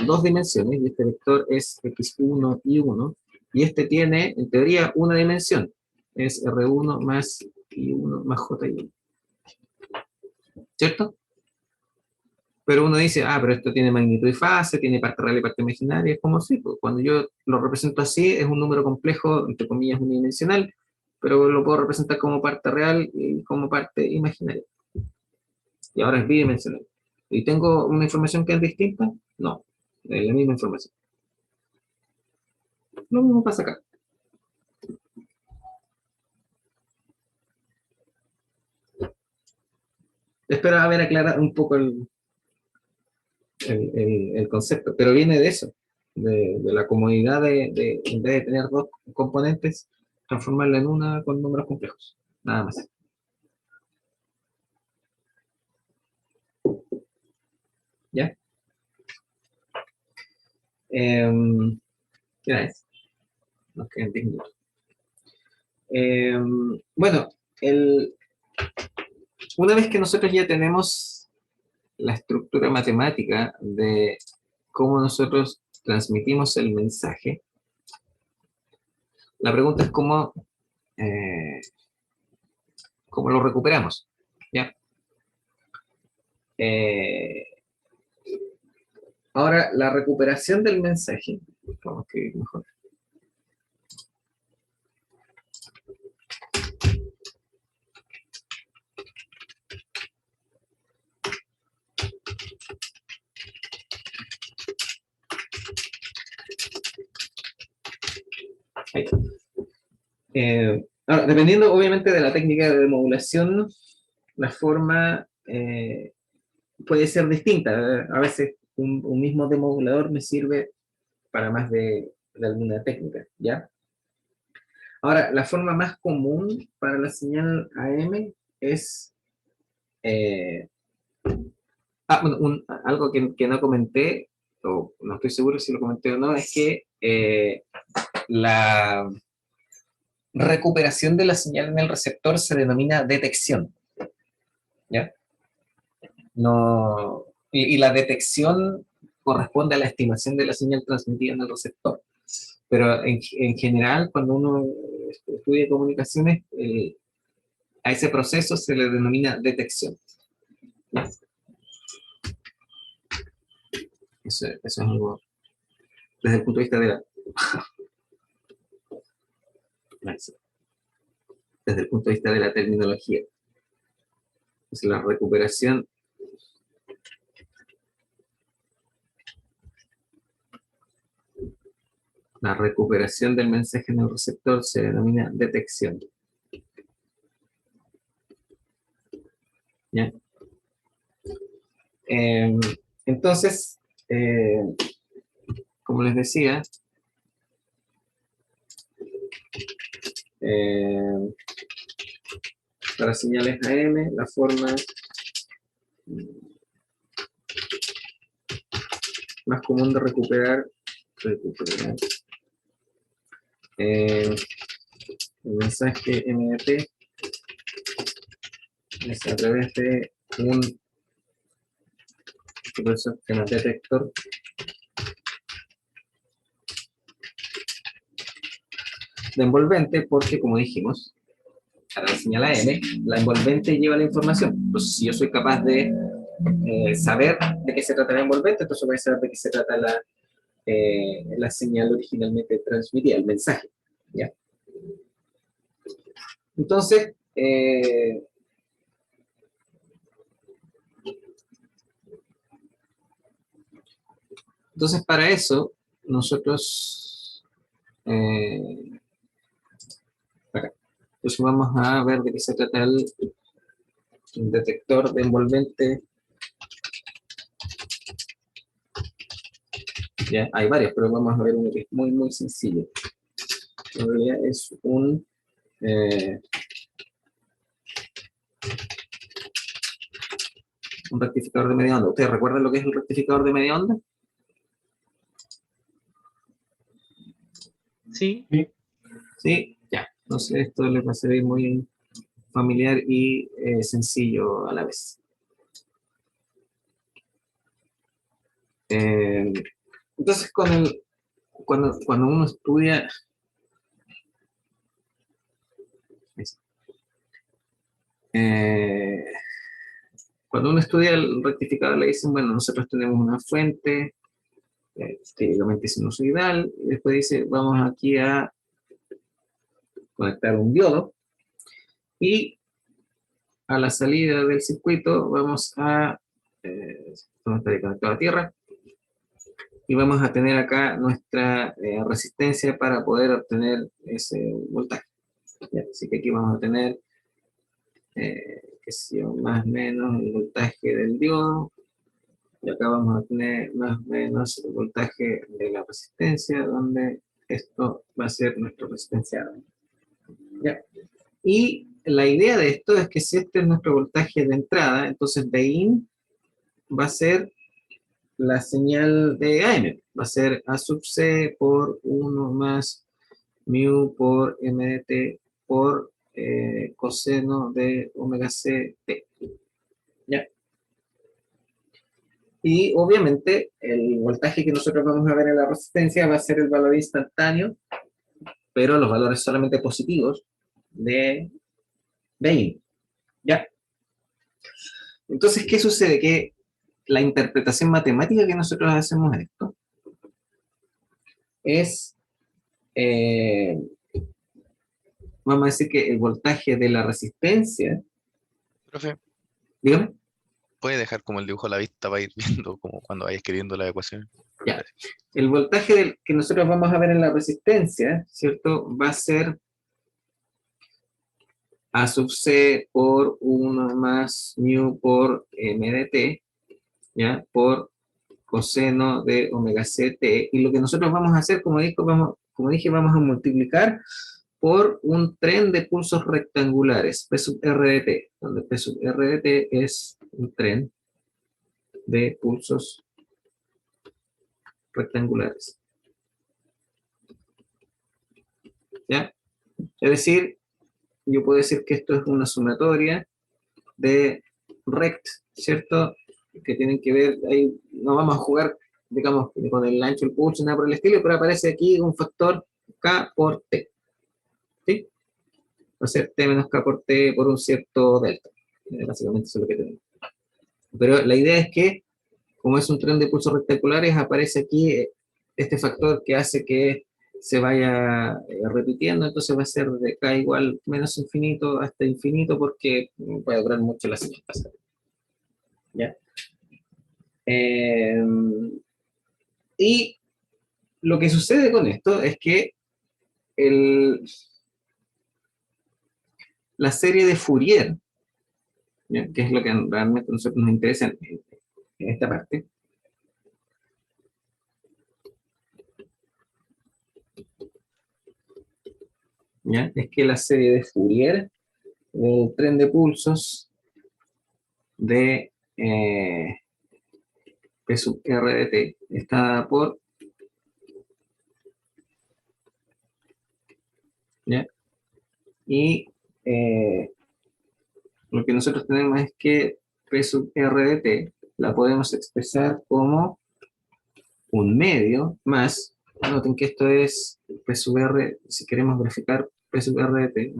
dos dimensiones, y este vector es x1 y 1, y este tiene, en teoría, una dimensión, es R1 más y1 más J1, ¿cierto? Pero uno dice, ah, pero esto tiene magnitud y fase, tiene parte real y parte imaginaria, es como si, pues, cuando yo lo represento así, es un número complejo, entre comillas, unidimensional, pero lo puedo representar como parte real y como parte imaginaria. Y ahora es bidimensional. ¿Y tengo una información que es distinta? No, es la misma información. Lo mismo pasa acá. Espero haber aclarado un poco el concepto, pero viene de eso, de la comodidad de, en vez de tener dos componentes, transformarla en una con números complejos. Nada más. ¿Ya? ¿Qué es? Nos quedan 10 minutos. Bueno, una vez que nosotros ya tenemos la estructura matemática de cómo nosotros transmitimos el mensaje, la pregunta es cómo lo recuperamos. ¿Ya? Ahora, la recuperación del mensaje, vamos a escribir mejor. Ahí. Ahora, dependiendo obviamente de la técnica de modulación, la forma puede ser distinta. A veces un mismo demodulador me sirve para más de alguna técnica, ¿ya? Ahora, la forma más común para la señal AM es... bueno, algo que no comenté, o no estoy seguro si lo comenté o no, es que la recuperación de la señal en el receptor se denomina detección, ¿ya? No, y la detección corresponde a la estimación de la señal transmitida en el receptor. Pero en general, cuando uno estudia comunicaciones, a ese proceso se le denomina detección. Eso es algo desde el punto de vista de la... Así, desde el punto de vista de la terminología. Entonces, la recuperación del mensaje en el receptor se denomina detección. ¿Ya? Entonces, como les decía, para señales AM, la forma más común de recuperar el mensaje MDT es a través de un detector de envolvente, porque como dijimos, para la señal AM, la envolvente lleva la información. Entonces, si yo soy capaz de saber de qué se trata la envolvente, entonces voy a saber de qué se trata la señal originalmente transmitida, el mensaje. ¿Ya? Entonces, para eso, nosotros acá. Entonces vamos a ver de qué se trata el detector de envolvente. Ya, hay varios, pero vamos a ver uno que es muy, muy sencillo. En realidad es un rectificador de media onda. ¿Ustedes recuerdan lo que es el rectificador de media onda? Sí. Sí, ya. Entonces esto les va a ser muy familiar y sencillo a la vez. Entonces cuando uno estudia cuando uno estudia el rectificador le dicen, bueno, nosotros tenemos una fuente típicamente sinusoidal, y después dice, vamos aquí a conectar un diodo, y a la salida del circuito vamos a estar conectado a tierra, y vamos a tener acá nuestra resistencia para poder obtener ese voltaje. ¿Ya? Así que aquí vamos a tener que sea más o menos el voltaje del diodo, y acá vamos a tener más o menos el voltaje de la resistencia, donde esto va a ser nuestra resistencia. ¿Ya? Y la idea de esto es que si este es nuestro voltaje de entrada, entonces Bin va a ser la señal de AM, va a ser A sub C por 1 más mu por MDT por coseno de omega C T. ¿Ya? Y obviamente el voltaje que nosotros vamos a ver en la resistencia va a ser el valor instantáneo, pero los valores solamente positivos de Bin. ¿Ya? Entonces, ¿qué sucede? Que la interpretación matemática que nosotros hacemos de esto es, vamos a decir que el voltaje de la resistencia, Profe, dígame, ¿puede dejar como el dibujo a la vista para ir viendo como cuando vaya escribiendo la ecuación? ya, el voltaje que nosotros vamos a ver en la resistencia, ¿cierto? Va a ser A sub C por 1 más mu por MDT, ¿ya? Por coseno de omega C T, y lo que nosotros vamos a hacer, como dije, vamos a multiplicar por un tren de pulsos rectangulares, P sub R de T, donde P sub R de T es un tren de pulsos rectangulares. ¿Ya? Es decir, yo puedo decir que esto es una sumatoria de rect, ¿cierto? Que tienen que ver, ahí no vamos a jugar, digamos, con el ancho del pulso, nada por el estilo, pero aparece aquí un factor K por T. ¿Sí? Va a ser T menos K por T por un cierto delta. Básicamente eso es lo que tenemos. Pero la idea es que, como es un tren de pulsos rectangulares, aparece aquí este factor que hace que se vaya repitiendo, entonces va a ser de K igual menos infinito hasta infinito porque puede durar mucho la señal pasada. ¿Ya? Eh, y lo que sucede con esto es que la serie de Fourier, ¿ya? Que es lo que realmente a nosotros nos interesa en esta parte, ¿ya? Es que la serie de Fourier del tren de pulsos de P sub R de t está dada por, ¿ya? Y lo que nosotros tenemos es que P sub R de t la podemos expresar como un medio más, noten que esto es P sub R, si queremos graficar P sub R de t,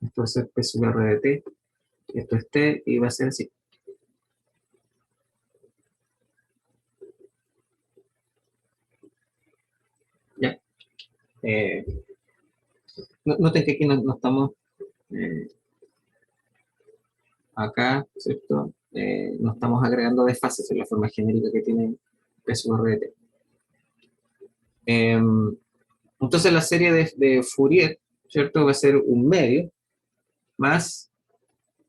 esto va a ser P sub R de t, esto es t y va a ser así. Ya. Noten que aquí no estamos eh, acá, ¿cierto? No estamos agregando desfases en la forma genérica que tiene P sub R de t. Entonces la serie de Fourier, ¿cierto? Va a ser un medio más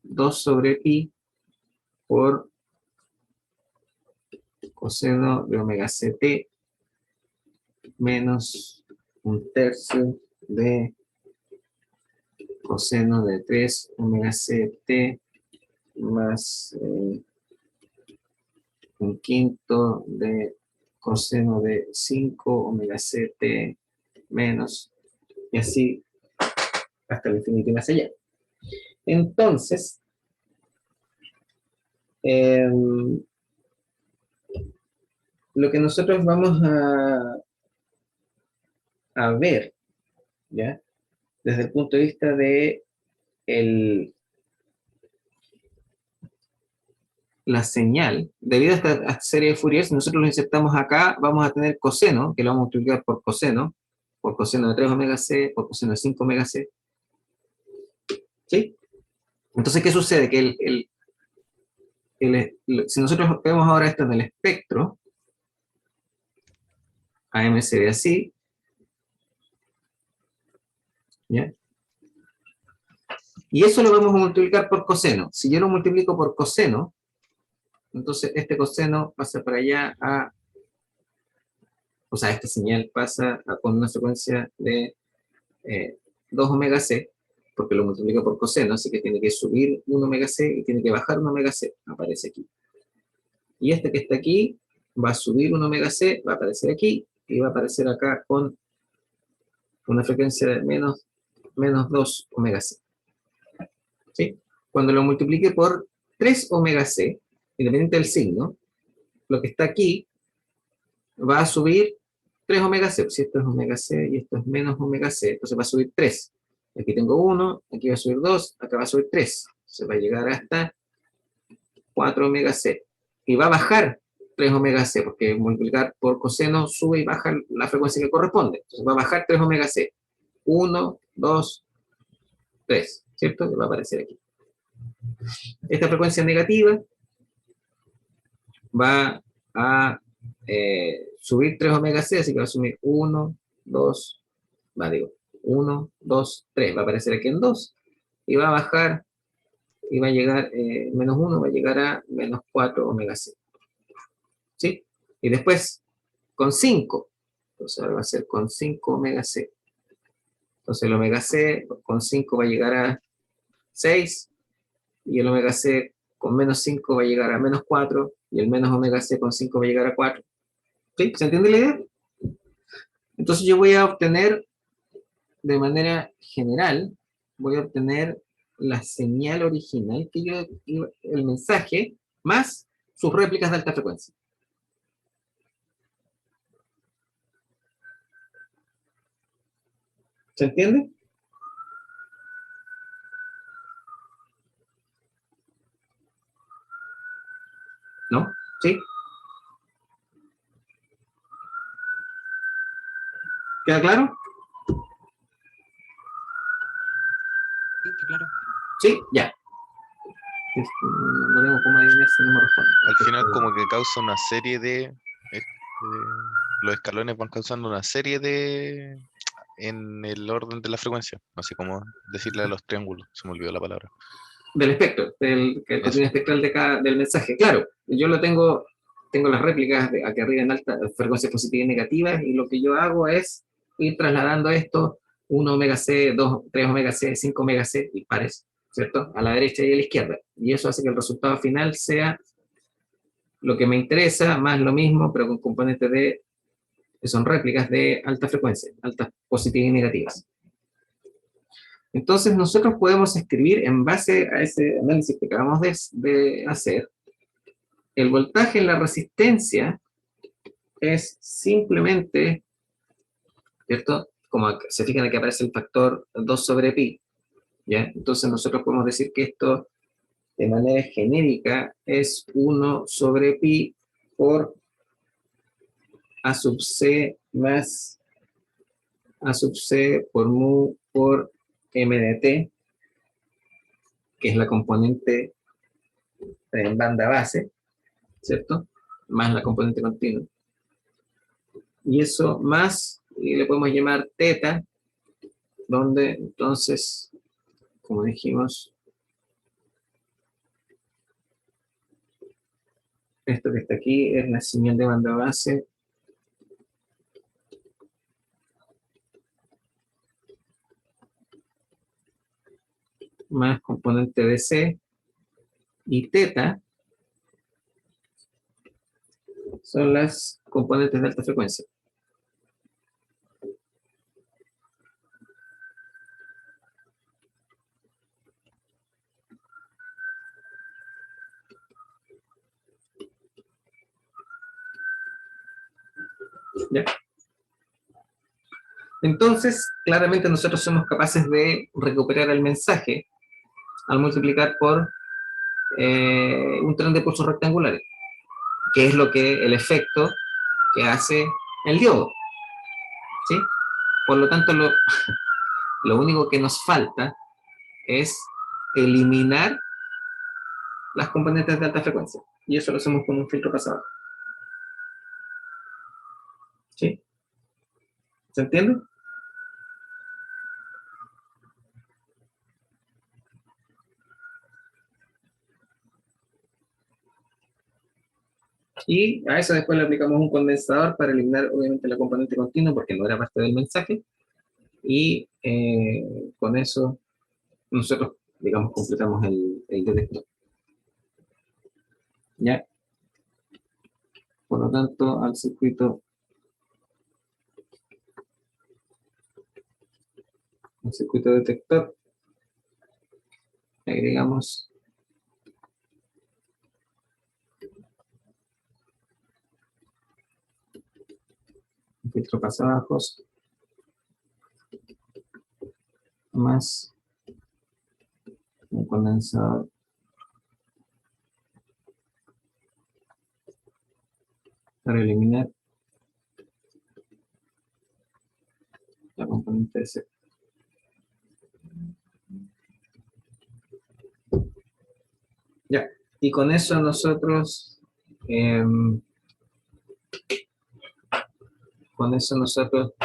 2 sobre pi por coseno de omega ct menos un tercio de coseno de 3 omega ct más un quinto de coseno de 5 omega ct menos, y así hasta el infinito y más allá. Entonces, lo que nosotros vamos a ver, ¿ya? Desde el punto de vista de la señal, debido a esta serie de Fourier, si nosotros lo insertamos acá, vamos a tener coseno, que lo vamos a multiplicar por coseno de 3 omega c, por coseno de 5 omega c. ¿Sí? Entonces, ¿qué sucede? Que si nosotros vemos ahora esto en el espectro, AM se ve así, ¿ya? Y eso lo vamos a multiplicar por coseno. Si yo lo multiplico por coseno, entonces este coseno pasa para allá o sea, esta señal pasa con una frecuencia de 2 omega c, porque lo multiplica por coseno, así que tiene que subir 1 omega c y tiene que bajar 1 omega c, aparece aquí. Y este que está aquí va a subir 1 omega c, va a aparecer aquí, y va a aparecer acá con una frecuencia de menos 2 omega c. ¿Sí? Cuando lo multiplique por 3 omega c, independiente del signo, lo que está aquí va a subir 3 omega c. Si esto es omega c y esto es menos omega c, entonces va a subir 3. Aquí tengo 1, aquí va a subir 2, acá va a subir 3. Se va a llegar hasta 4 omega c. Y va a bajar 3 omega c, porque multiplicar por coseno sube y baja la frecuencia que corresponde. Entonces va a bajar 3 omega c. 1, 2, 3. ¿Cierto? Que va a aparecer aquí. Esta frecuencia negativa va a subir 3 omega c, así que va a subir 1, 2, digo, 1, 2, 3, va a aparecer aquí en 2, y va a bajar, y va a llegar, menos 1 va a llegar a menos 4 omega c, ¿sí? Y después, con 5, entonces ahora va a ser con 5 omega c, entonces el omega c con 5 va a llegar a 6, y el omega c con menos 5 va a llegar a menos 4, y el menos omega c con 5 va a llegar a 4. ¿Sí? ¿Se entiende la idea? Entonces yo voy a obtener, de manera general, voy a obtener la señal original, el mensaje, más sus réplicas de alta frecuencia. ¿Se entiende? ¿No? ¿Sí? ¿Queda claro? Sí, está claro. Sí, ya. No tengo cómo adivinar si no me responde. Al final como que causa una serie de... los escalones van causando una serie de... en el orden de la frecuencia. No sé cómo decirle a los triángulos. Se me olvidó la palabra. Del espectro, del que el Eso. contenido espectral del mensaje. Claro, yo lo tengo las réplicas aquí arriba en alta frecuencias positivas y negativas, y lo que yo hago es ir trasladando esto, 1 omega c, 2, 3 omega c, 5 omega c, y pares, ¿cierto? A la derecha y a la izquierda. Y eso hace que el resultado final sea lo que me interesa, más lo mismo, pero con componentes que son réplicas de alta frecuencia, altas positivas y negativas. Entonces nosotros podemos escribir en base a ese análisis que acabamos de hacer, el voltaje en la resistencia es simplemente, ¿cierto? Como se fijan aquí aparece el factor 2 sobre pi, ¿ya? Entonces nosotros podemos decir que esto de manera genérica es 1 sobre pi por a sub c más a sub c por mu por m de t, que es la componente en banda base, ¿cierto? Más la componente continua. Y eso más, y le podemos llamar teta, donde entonces, como dijimos, esto que está aquí es la señal de banda base más componente de C, y teta son las componentes de alta frecuencia. ¿Ya? Entonces, claramente nosotros somos capaces de recuperar el mensaje al multiplicar por un tren de pulsos rectangulares, que es el efecto que hace el diodo, ¿sí? Por lo tanto, lo único que nos falta es eliminar las componentes de alta frecuencia, y eso lo hacemos con un filtro pasado. ¿Sí? ¿Se entiende? Y a eso después le aplicamos un condensador para eliminar obviamente la componente continua porque no era parte del mensaje, y con eso nosotros, digamos, completamos el detector. ¿Ya? Por lo tanto, al circuito detector le agregamos un filtro pasabajos más un condensador para eliminar la componente de C. Ya, y con eso nosotros con eso nosotros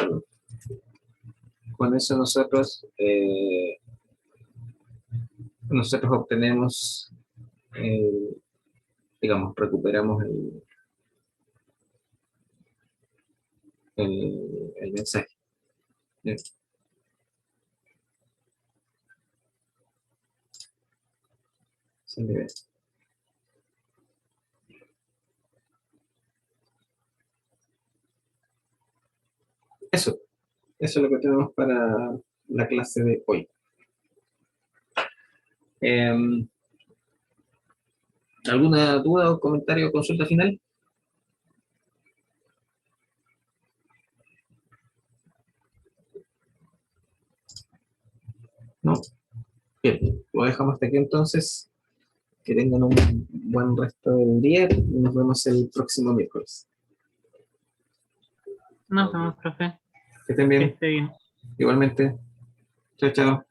obtenemos, digamos, recuperamos el mensaje. ¿Ya? Sin nivel. Eso es lo que tenemos para la clase de hoy. ¿Alguna duda o comentario o consulta final? No. Bien, lo dejamos hasta aquí entonces. Que tengan un buen resto del día y nos vemos el próximo miércoles. Nos vemos, profe. Que estén Que bien. esté bien. Igualmente. Chao, chao.